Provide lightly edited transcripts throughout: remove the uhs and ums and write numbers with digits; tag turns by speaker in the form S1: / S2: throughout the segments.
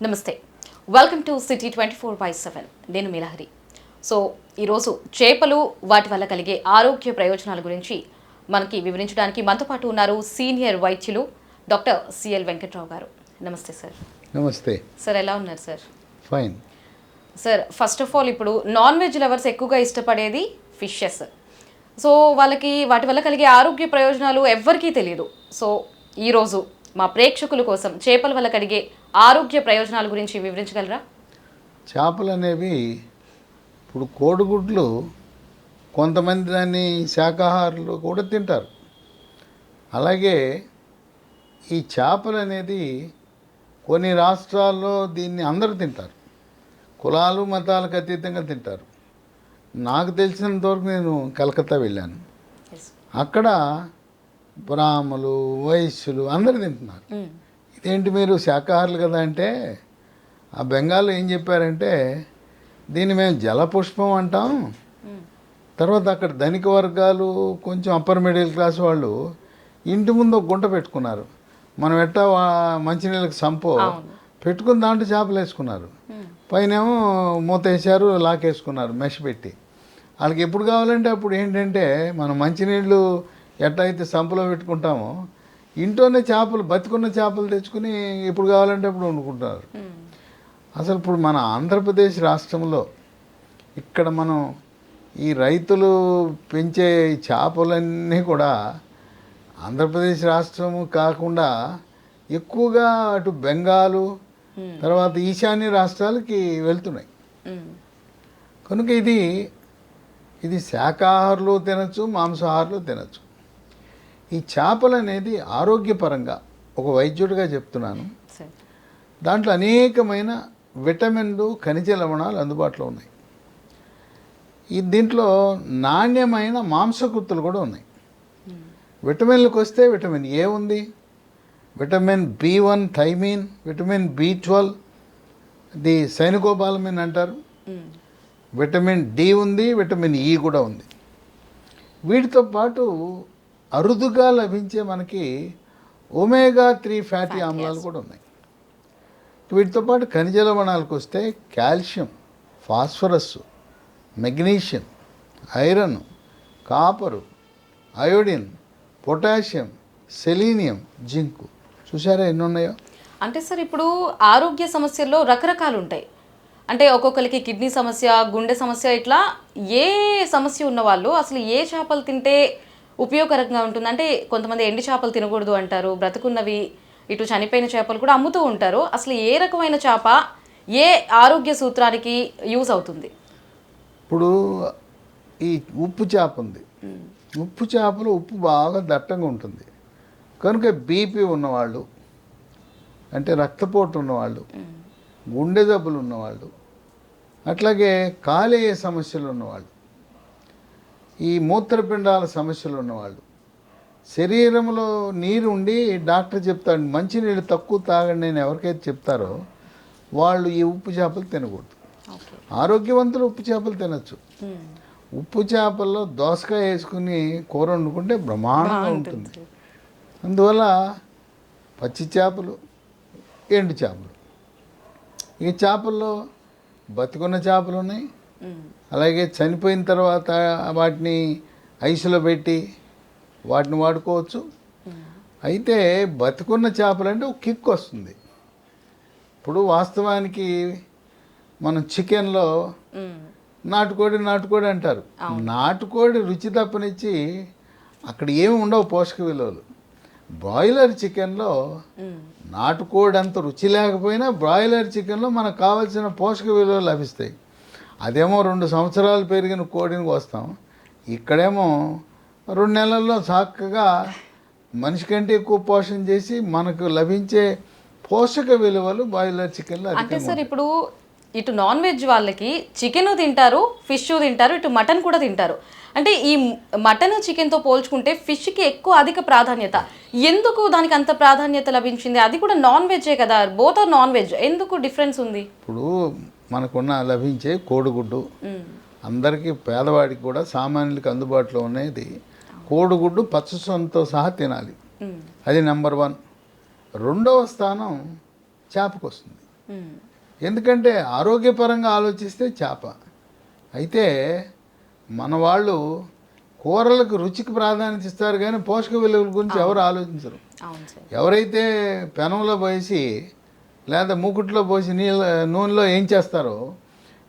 S1: నమస్తే, welcome to city 24/7. నేను మీలహరి. So ఈరోజు చేపలు వాటి వల్ల కలిగే ఆరోగ్య ప్రయోజనాల గురించి మనకి వివరించడానికి మనతో పాటు ఉన్నారు సీనియర్ వైద్యులు డాక్టర్ సిఎల్ వెంకట్రావు గారు. నమస్తే సార్.
S2: నమస్తే
S1: సార్, ఎలా ఉన్నారు sir?
S2: Fine
S1: sir, first of all ఇప్పుడు నాన్ వెజ్ లవర్స్ ఎక్కువగా ఇష్టపడేది ఫిషెస్. సో వాళ్ళకి వాటి వల్ల కలిగే ఆరోగ్య ప్రయోజనాలు ఎవ్వరికీ తెలియదు. సో ఈరోజు మా ప్రేక్షకుల కోసం చేపల వల్ల కలిగే ఆరోగ్య ప్రయోజనాల గురించి వివరించగలరా?
S2: చేపలు అనేవి ఇప్పుడు కోడిగుడ్లు కొంతమంది దాన్ని శాకాహారులు కూడా తింటారు. అలాగే ఈ చేపలు అనేది కొన్ని రాష్ట్రాల్లో దీన్ని అందరూ తింటారు, కులాలు మతాలకు అతీతంగా తింటారు. నాకు తెలిసినంతవరకు నేను కలకత్తా వెళ్ళాను. అక్కడ బ్రాహ్మలు వైశ్యులు అందరూ తింటున్నారు. ఇదేంటి మీరు శాకాహారులు కదా అంటే, ఆ బెంగాల్లో ఏం చెప్పారంటే దీన్ని మేము జలపుష్పం అంటాం. తర్వాత అక్కడ ధనిక వర్గాలు కొంచెం అప్పర్ మిడిల్ క్లాస్ వాళ్ళు ఇంటి ముందు ఒక గుంట పెట్టుకున్నారు. మనం ఎట్టా మంచినీళ్ళకి సంపో పెట్టుకుని దాంట్లో చేపలు వేసుకున్నారు. పైనేమో మూత వేసారు, లాకేసుకున్నారు మెష్ పెట్టి. వాళ్ళకి ఎప్పుడు కావాలంటే అప్పుడు ఏంటంటే మనం మంచినీళ్ళు ఎట్టయితే సంపులో పెట్టుకుంటామో ఇంట్లోనే చేపలు, బతికున్న చేపలు తెచ్చుకుని ఎప్పుడు కావాలంటే అప్పుడు వండుకుంటారు. అసలు ఇప్పుడు మన ఆంధ్రప్రదేశ్ రాష్ట్రంలో ఇక్కడ మనం ఈ రైతులు పెంచే చేపలన్నీ కూడా ఆంధ్రప్రదేశ్ రాష్ట్రము కాకుండా ఎక్కువగా అటు బెంగాలు తర్వాత ఈశాన్య రాష్ట్రాలకి వెళ్తున్నాయి. కనుక ఇది శాకాహారులు తినచ్చు, మాంసాహారులు తినచ్చు. ఈ చేపలు అనేది ఆరోగ్యపరంగా ఒక వైద్యుడిగా చెప్తున్నాను, దాంట్లో అనేకమైన విటమిన్లు, ఖనిజ లవణాలు అందుబాటులో ఉన్నాయి. దీంట్లో నాణ్యమైన మాంసకృత్తులు కూడా ఉన్నాయి. విటమిన్లకు వస్తే విటమిన్ ఏ ఉంది, vitamin B1 thiamine, vitamin B12 ది సైనికోబాలమిన్ అంటారు, విటమిన్ డి ఉంది, విటమిన్ ఈ కూడా ఉంది. వీటితో పాటు అరుదుగా లభించే మనకి ఒమేగా-3 ఫ్యాటీ ఆమ్లాలు కూడా ఉన్నాయి. వీటితో పాటు ఖనిజ లవణాలకు వస్తే calcium, phosphorus, magnesium, iron, copper, iodine, potassium, selenium, zinc. చూసారా ఎన్ని ఉన్నాయో?
S1: అంటే సార్, ఇప్పుడు ఆరోగ్య సమస్యల్లో రకరకాలు ఉంటాయి. అంటే ఒక్కొక్కరికి కిడ్నీ సమస్య, గుండె సమస్య, ఇట్లా ఏ సమస్య ఉన్న వాళ్ళు అసలు ఏ చేపలు తింటే ఉపయోగకరంగా ఉంటుంది? అంటే కొంతమంది ఎండి చేపలు తినకూడదు అంటారు, బ్రతుకున్నవి ఇటు చనిపోయిన చేపలు కూడా అమ్ముతూ ఉంటారు. అసలు ఏ రకమైన చేప ఏ ఆరోగ్య సూత్రానికి యూజ్ అవుతుంది?
S2: ఇప్పుడు ఈ ఉప్పు చేప ఉంది. ఉప్పు చేపలు ఉప్పు బాగా దట్టంగా ఉంటుంది కనుక బీపీ ఉన్నవాళ్ళు, అంటే రక్తపోటు ఉన్నవాళ్ళు, గుండె జబ్బులు ఉన్నవాళ్ళు, అట్లాగే కాలేయ సమస్యలు ఉన్నవాళ్ళు, ఈ మూత్రపిండాల సమస్యలు ఉన్నవాళ్ళు, శరీరంలో నీరు ఉండి డాక్టర్ చెప్తాడు మంచినీళ్ళు తక్కువ తాగండి నేను ఎవరికైతే చెప్తారో వాళ్ళు ఈ ఉప్పు చేపలు తినకూడదు. ఆరోగ్యవంతులు ఉప్పు చేపలు తినచ్చు. ఉప్పు చేపల్లో దోసకాయ వేసుకుని కూర వండుకుంటే బ్రహ్మాండంగా ఉంటుంది. అందువల్ల పచ్చి చేపలు, ఎండు చేపలు, ఈ చేపల్లో బతికున్న చేపలు ఉన్నాయి, అలాగే చనిపోయిన తర్వాత వాటిని ఐసులో పెట్టి వాటిని వాడుకోవచ్చు. అయితే బతికున్న చేపలు అంటే ఒక కిక్ వస్తుంది. ఇప్పుడు వాస్తవానికి మనం చికెన్లో నాటుకోడి అంటారు. నాటుకోడి రుచి తప్పనిచ్చి అక్కడ ఏమి ఉండవు పోషక విలువలు. బ్రాయిలర్ చికెన్లో నాటుకోడి అంత రుచి లేకపోయినా బ్రాయిలర్ చికెన్లో మనకు కావాల్సిన పోషక విలువలు లభిస్తాయి. అదేమో 2 సంవత్సరాలు పెరిగిన కోడిని కోస్తాం, ఇక్కడేమో 2 నెలల్లో చక్కగా మనిషి కంటే ఎక్కువ పోషణ చేసి మనకు లభించే పోషక విలువలు బాయిలర్ చికెన్లో.
S1: అంటే సార్, ఇప్పుడు ఇటు నాన్ వెజ్ వాళ్ళకి చికెన్ తింటారు, ఫిష్ తింటారు, ఇటు మటన్ కూడా తింటారు. అంటే ఈ మటన్, చికెన్తో పోల్చుకుంటే ఫిష్కి ఎక్కువ అధిక ప్రాధాన్యత. ఎందుకు దానికి అంత ప్రాధాన్యత లభించింది? అది కూడా నాన్ వెజ్జే కదా, బోత్ ఆర్ నాన్ వెజ్. ఎందుకు డిఫరెన్స్ ఉంది?
S2: ఇప్పుడు మనకున్న లభించే కోడిగుడ్డు అందరికీ, పేదవాడికి కూడా సామాన్యులకి అందుబాటులో ఉన్నది కోడిగుడ్డు పచ్చసొనతో సహా తినాలి. అది నెంబర్ 1. రెండవ స్థానం చేపకు వస్తుంది. ఎందుకంటే ఆరోగ్యపరంగా ఆలోచిస్తే చేప. అయితే మన వాళ్ళు కూరలకు రుచికి ప్రాధాన్యత ఇస్తారు కానీ పోషక విలువల గురించి ఎవరు ఆలోచించరు.
S1: అవును సార్.
S2: ఎవరైతే పెనంలో పోసి లేదా మూకుట్లో పోసి నూనెలో ఏం చేస్తారో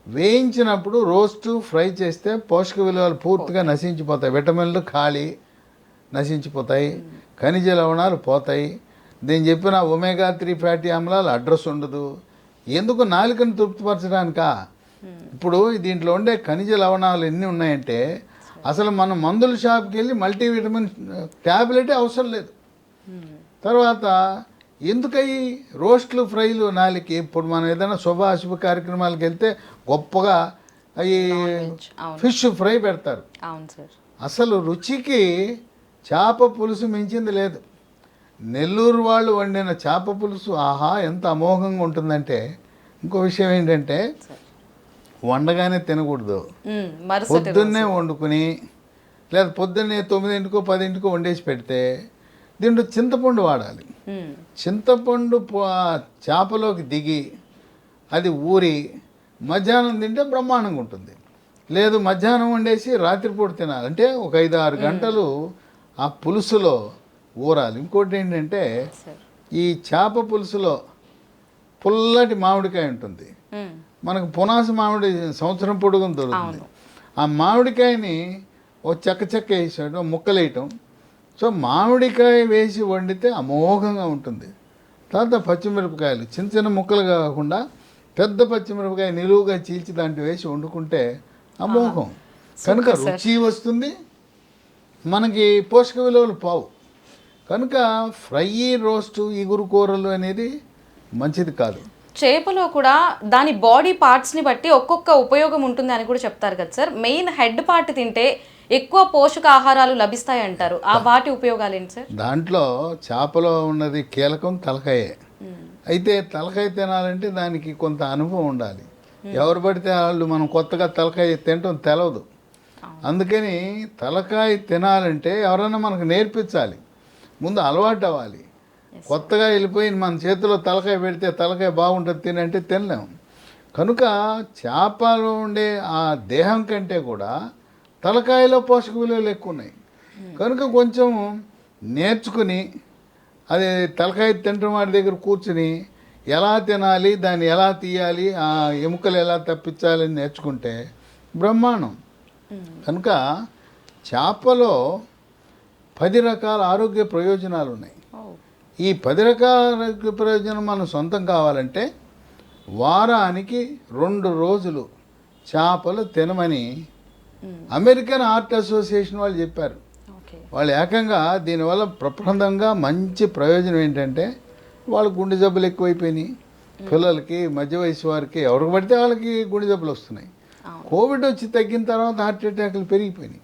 S2: వేయించినప్పుడు రోస్టు ఫ్రై చేస్తే పోషక విలువలు పూర్తిగా నశించిపోతాయి. విటమిన్లు ఖాళీ నశించిపోతాయి, ఖనిజ లవణాలు పోతాయి. నేను చెప్పిన ఒమేగా 3 ఫ్యాటీ ఆమ్లాలు అడ్రస్ ఉండదు. ఎందుకు? నాలుకను తృప్తిపరచడానికా? ఇప్పుడు దీంట్లో ఉండే ఖనిజ లవణాలు ఎన్ని ఉన్నాయంటే అసలు మనం మందుల షాప్కి వెళ్ళి మల్టీవిటమిన్ ట్యాబ్లెటే అవసరం లేదు. తర్వాత ఎందుకయి రోస్ట్లు ఫ్రైలు నాలుగు? ఇప్పుడు మనం ఏదైనా శుభ కార్యక్రమాలకు వెళ్తే గొప్పగా అవి ఫిష్ ఫ్రై పెడతారు.
S1: అవును సార్.
S2: అసలు రుచికి చేప పులుసు మించింది లేదు. నెల్లూరు వాళ్ళు వండిన చేప పులుసు ఆహా ఎంత అమోఘంగా ఉంటుందంటే, ఇంకో విషయం ఏంటంటే వండగానే తినకూడదు, పొద్దున్నే వండుకుని లేదా పొద్దున్నే 9కో 10కో వండేసి పెడితే దీంట్లో చింతపండు వాడాలి. చింతపండు చేపలోకి దిగి అది ఊరి మధ్యాహ్నం తింటే బ్రహ్మాండంగా ఉంటుంది. లేదు మధ్యాహ్నం వండేసి రాత్రిపూట తినాలి అంటే ఒక 5-6 గంటలు ఆ పులుసులో ఊరాలి. ఇంకోటి ఏంటంటే ఈ చేప పులుసులో పుల్లటి మామిడికాయ ఉంటుంది. మనకు పునాస మామిడి సంవత్సరం పొడుగుని దొరుకుతుంది. ఆ మామిడికాయని ఓ చెక్క వేసాడు ముక్కలు వేయటం. సో మామిడికాయ వేసి వండితే అమోఘంగా ఉంటుంది. తర్వాత పచ్చిమిరపకాయలు చిన్న చిన్న ముక్కలు కాకుండా పెద్ద పచ్చిమిరపకాయ నిలువుగా చీల్చి దాంట్లో వేసి వండుకుంటే అమోఘం. కనుక రుచి వస్తుంది, మనకి పోషక విలువలు పోవు. కనుక ఫ్రై, రోస్టు, ఇగురు కూరలు అనేది మంచిది కాదు.
S1: చేపలో కూడా దాని బాడీ పార్ట్స్ని బట్టి ఒక్కొక్క ఉపయోగం ఉంటుంది అని కూడా చెప్తారు కదా సార్. మెయిన్ హెడ్ పార్ట్ తింటే ఎక్కువ పోషకాహారాలు లభిస్తాయి అంటారు. ఆ వాటి ఉపయోగాలు ఏంటి సార్?
S2: దాంట్లో చేపలో ఉన్నది కీలకం తలకాయే. అయితే తలకాయ తినాలంటే దానికి కొంత అనుభవం ఉండాలి. ఎవరు పడితే వాళ్ళు మనం కొత్తగా తలకాయ తినటం తెలవదు. అందుకని తలకాయ తినాలంటే ఎవరైనా మనకు నేర్పించాలి, ముందు అలవాటు అవ్వాలి. కొత్తగా వెళ్ళిపోయి మన చేతిలో తలకాయ పెడితే తలకాయ బాగుంటుంది తినంటే తినలేము. కనుక చేపలో ఉండే ఆ దేహం కంటే కూడా తలకాయలో పోషక విలువలు ఎక్కువ ఉన్నాయి. కనుక కొంచెం నేర్చుకుని అది తలకాయ తింటున్న వాడి దగ్గర కూర్చుని ఎలా తినాలి, దాన్ని ఎలా తీయాలి, ఆ ఎముకలు ఎలా తప్పించాలని నేర్చుకుంటే బ్రహ్మాండం. కనుక చేపలో 10 రకాల ఆరోగ్య ప్రయోజనాలు ఉన్నాయి. ఈ 10 రకాల ఆరోగ్య ప్రయోజనం మనం సొంతం కావాలంటే వారానికి 2 రోజులు చేపలు తినమని అమెరికన్ హార్ట్ అసోసియేషన్ వాళ్ళు చెప్పారు. వాళ్ళు ఏకంగా దీనివల్ల ప్రప్రదంగా మంచి ప్రయోజనం ఏంటంటే వాళ్ళ గుండె జబ్బులు ఎక్కువైపోయినాయి. పిల్లలకి, మధ్య వయసు వారికి, ఎవరికి పడితే వాళ్ళకి గుండె జబ్బులు వస్తున్నాయి. కోవిడ్ వచ్చి తగ్గిన తర్వాత హార్ట్ అటాక్లు పెరిగిపోయినాయి.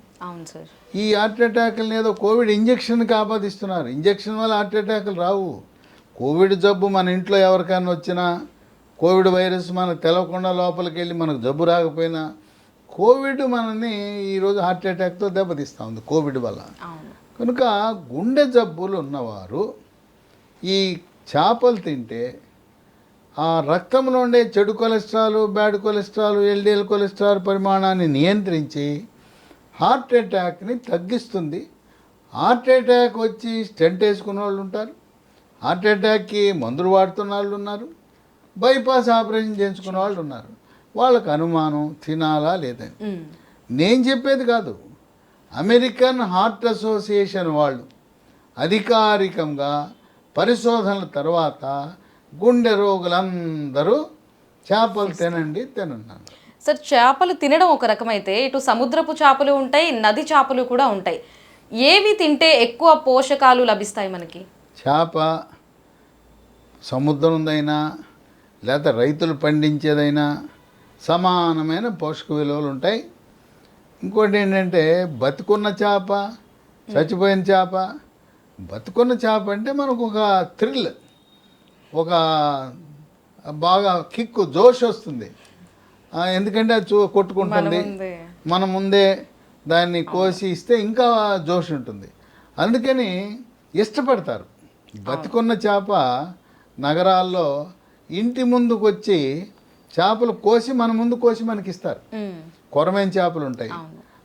S2: ఈ హార్ట్ అటాక్లని ఏదో కోవిడ్ ఇంజక్షన్కి ఆపాదిస్తున్నారు. ఇంజక్షన్ వల్ల హార్ట్ అటాక్లు రావు. కోవిడ్ జబ్బు మన ఇంట్లో ఎవరికైనా వచ్చినా, కోవిడ్ వైరస్ మనకు తెలవకుండా లోపలికి వెళ్ళి మనకు జబ్బు రాకపోయినా, కోవిడ్ మనల్ని ఈరోజు హార్ట్ అటాక్తో దెబ్బతీస్తూ ఉంది కోవిడ్ వల్ల. కనుక గుండె జబ్బులు ఉన్నవారు ఈ చేపలు తింటే ఆ రక్తంలో ఉండే చెడు cholesterol, bad cholesterol, LDL cholesterol పరిమాణాన్ని నియంత్రించి హార్ట్ అటాక్ని తగ్గిస్తుంది. హార్ట్ అటాక్ వచ్చి స్టెంట్ వేసుకున్న వాళ్ళు ఉంటారు, హార్ట్ అటాక్కి మందులు వాడుతున్న వాళ్ళు ఉన్నారు, బైపాస్ ఆపరేషన్ చేయించుకున్న వాళ్ళు ఉన్నారు. వాళ్ళకు అనుమానం తినాలా లేదని. నేను చెప్పేది కాదు, అమెరికన్ హార్ట్ అసోసియేషన్ వాళ్ళు అధికారికంగా పరిశోధనల తర్వాత గుండె రోగులందరూ చేపలు తినన్నారు.
S1: సార్, చేపలు తినడం ఒక రకమైతే ఇటు సముద్రపు చేపలు ఉంటాయి, నది చేపలు కూడా ఉంటాయి. ఏవి తింటే ఎక్కువ పోషకాలు లభిస్తాయి మనకి?
S2: చేప సముద్రందైనా లేదా రైతులు పండించేదైనా సమానమైన పోషక విలువలు ఉంటాయి. ఇంకోటి ఏంటంటే బతుకున్న చేప, చచ్చిపోయిన చేప. బతుకున్న చేప అంటే మనకు ఒక థ్రిల్, ఒక బాగా కిక్కు, జోష్ వస్తుంది. ఎందుకంటే అది కొట్టుకుంటుంది, మన ముందే దాన్ని కోసి ఇస్తే ఇంకా జోష్ ఉంటుంది. అందుకని ఇష్టపడతారు. బతుకున్న చేప నగరాల్లో ఇంటి ముందుకు వచ్చి చేపలు కోసి మన ముందు కోసి మనకి ఇస్తారు. కొరమైన చేపలు ఉంటాయి,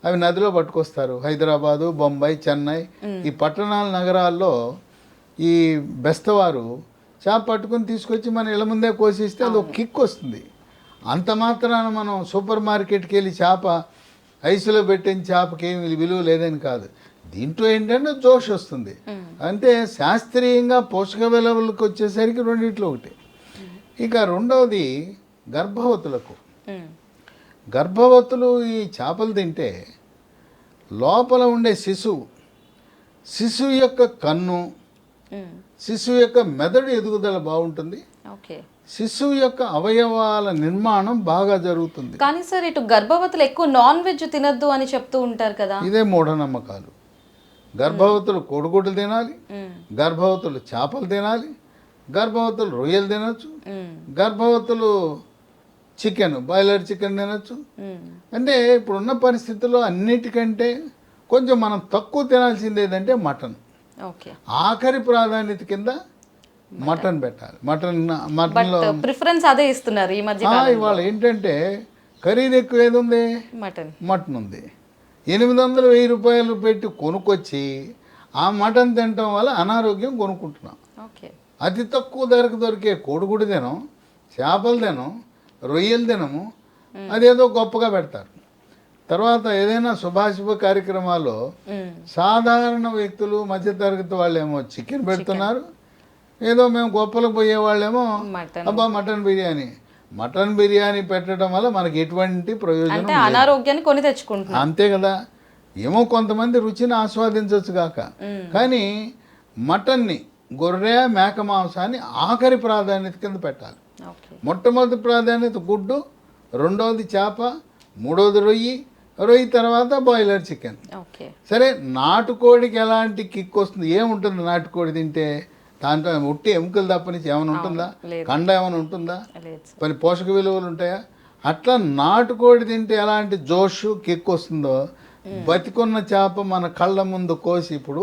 S2: అవి నదిలో పట్టుకొస్తారు. హైదరాబాదు, బొంబాయి, చెన్నై ఈ పట్టణాల నగరాల్లో ఈ బెస్తవారు చేప పట్టుకొని తీసుకొచ్చి మన ఇళ్ళ ముందే కోసిస్తే అది ఒక కిక్ వస్తుంది. అంత మాత్రాన మనం సూపర్ మార్కెట్కి వెళ్ళి చేప ఐసులో పెట్టిన చేపకి ఏమి విలువ లేదని కాదు. దీంట్లో ఏంటంటే జోష్ వస్తుంది. అంటే శాస్త్రీయంగా పోషక విలువలకు వచ్చేసరికి రెండిట్లో ఒకటి. ఇక రెండవది గర్భవతులకు. గర్భవతులు ఈ చేపలు తింటే లోపల ఉండే శిశువు యొక్క కన్ను, శిశువు యొక్క మెదడు ఎదుగుదల బాగుంటుంది. శిశువు యొక్క అవయవాల నిర్మాణం బాగా జరుగుతుంది.
S1: కానీ సార్ ఇటు గర్భవతులు ఎక్కువ నాన్ వెజ్ తినద్దు అని చెప్తూ ఉంటారు కదా.
S2: ఇదే మూఢనమ్మకాలు. గర్భవతులు కోడిగుడ్లు తినాలి, గర్భవతులు చేపలు తినాలి, గర్భవతులు రొయ్యలు తినచ్చు, గర్భవతులు బాయిలర్ చికెన్ తినచ్చు. అంటే ఇప్పుడున్న పరిస్థితుల్లో అన్నిటికంటే కొంచెం మనం తక్కువ తినాల్సింది ఏదంటే మటన్. ఆఖరి ప్రాధాన్యత కింద మటన్ పెట్టాలి. మటన్లో
S1: ప్రిఫరెన్స్ అదే ఇస్తున్నారు ఈ మధ్య.
S2: ఇవాళ ఏంటంటే ఖరీదు ఎక్కువ ఏది ఉంది, మటన్ ఉంది. 800-1000 రూపాయలు పెట్టి కొనుక్కొచ్చి ఆ మటన్ తినటం వల్ల అనారోగ్యం కొనుక్కుంటున్నాం. అతి తక్కువ ధరకు దొరికే కోడిగుడి తినం, చేపలు తినం, రొయ్యలు తినము, అదేదో గొప్పగా పెడతారు. తర్వాత ఏదైనా శుభాశుభ కార్యక్రమాల్లో సాధారణ వ్యక్తులు, మధ్యతరగతి వాళ్ళేమో చికెన్ పెడుతున్నారు. ఏదో మేము గొప్పలకు పోయే వాళ్ళేమో అబ్బా మటన్ బిర్యానీ పెట్టడం వల్ల మనకి ఎటువంటి ప్రయోజనం,
S1: అనారోగ్యాన్ని కొని తెచ్చుకుంటున్నాం.
S2: అంతే కదా. ఏమో కొంతమంది రుచిని ఆస్వాదించవచ్చు కాక, కానీ మటన్ని, గొర్రె, మేక మాంసాన్ని ఆఖరి ప్రాధాన్యత కింద పెట్టాలి. మొట్టమొదటి ప్రాధాన్యత గుడ్డు, రెండవది చేప, మూడవది రొయ్యి తర్వాత బాయిలర్ చికెన్. సరే, నాటుకోడికి ఎలాంటి కిక్ వస్తుంది? ఏముంటుంది నాటుకోడి తింటే? దాంట్లో ఉట్టి ఎముకలు తప్పనిచ్చి ఏమైనా ఉంటుందా? కండ ఏమైనా ఉంటుందా? కొన్ని పోషక విలువలు ఉంటాయా? అట్లా నాటుకోడి తింటే ఎలాంటి జోషు కిక్ వస్తుందో, బతికున్న చేప మన కళ్ళ ముందు కోసి, ఇప్పుడు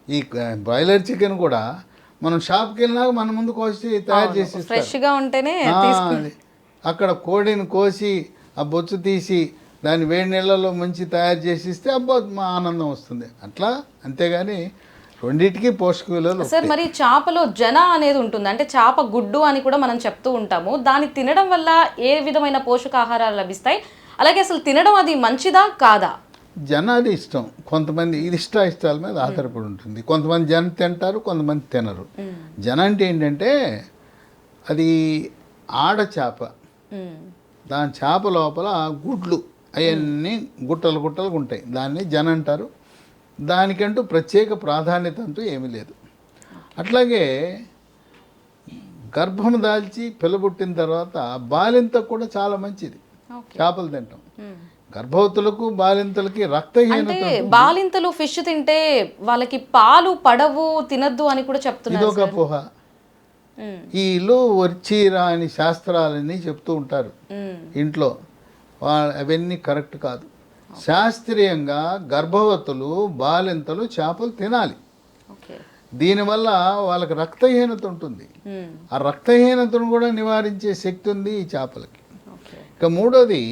S2: ఈ బాయిలర్ చికెన్ కూడా మనం షాప్కి వెళ్ళినాక మన ముందు కోసి తయారు చేసి
S1: ఫ్రెష్గా ఉంటేనే
S2: అక్కడ కోడిని కోసి ఆ బొచ్చు తీసి దాన్ని వేడి నీళ్ళలో ముంచి తయారు చేసి ఇస్తే అబ్బా మా ఆనందం వస్తుంది. అట్లా, అంతేగాని రెండింటికి పోషక విలువలు.
S1: సార్, మరి చేపలో జన అనేది ఉంటుంది, అంటే చేప గుడ్డు అని కూడా మనం చెప్తూ ఉంటాము. దాన్ని తినడం వల్ల ఏ విధమైన పోషకాహారాలు లభిస్తాయి? అలాగే అసలు తినడం అది మంచిదా కాదా?
S2: జన అది ఇష్టం. కొంతమంది ఇది ఇష్టాల మీద ఆధారపడి ఉంటుంది. కొంతమంది జన తింటారు, కొంతమంది తినరు. జన అంటే ఏంటంటే అది ఆడ చేప, దాని చేప లోపల గుడ్లు అవన్నీ గుట్టలు ఉంటాయి, దాన్ని జన అంటారు. దానికంటూ ప్రత్యేక ప్రాధాన్యత అంటూ ఏమీ లేదు. అట్లాగే గర్భం దాల్చి పిల్లబుట్టిన తర్వాత బాలింత కూడా చాలా మంచిది చేపలు తింటాం. గర్భవతులకు, బాలింతలకి రక్తహీనత.
S1: బాలింతలు ఫిష్ తింటే వాళ్ళకి పాలు పడవు, తినద్దు అని కూడా చెప్తున్నారు.
S2: ఇదొక అపోహ. వీళ్ళు వర్చీరా అని శాస్త్రాలని చెప్తూ ఉంటారు ఇంట్లో. అవన్నీ కరెక్ట్ కాదు. శాస్త్రీయంగా గర్భవతులు, బాలింతలు చేపలు తినాలి. దీనివల్ల వాళ్ళకి రక్తహీనత ఉంటుంది. ఆ రక్తహీనతను కూడా నివారించే శక్తి ఉంది ఈ చేపలకి. ఇక మూడోది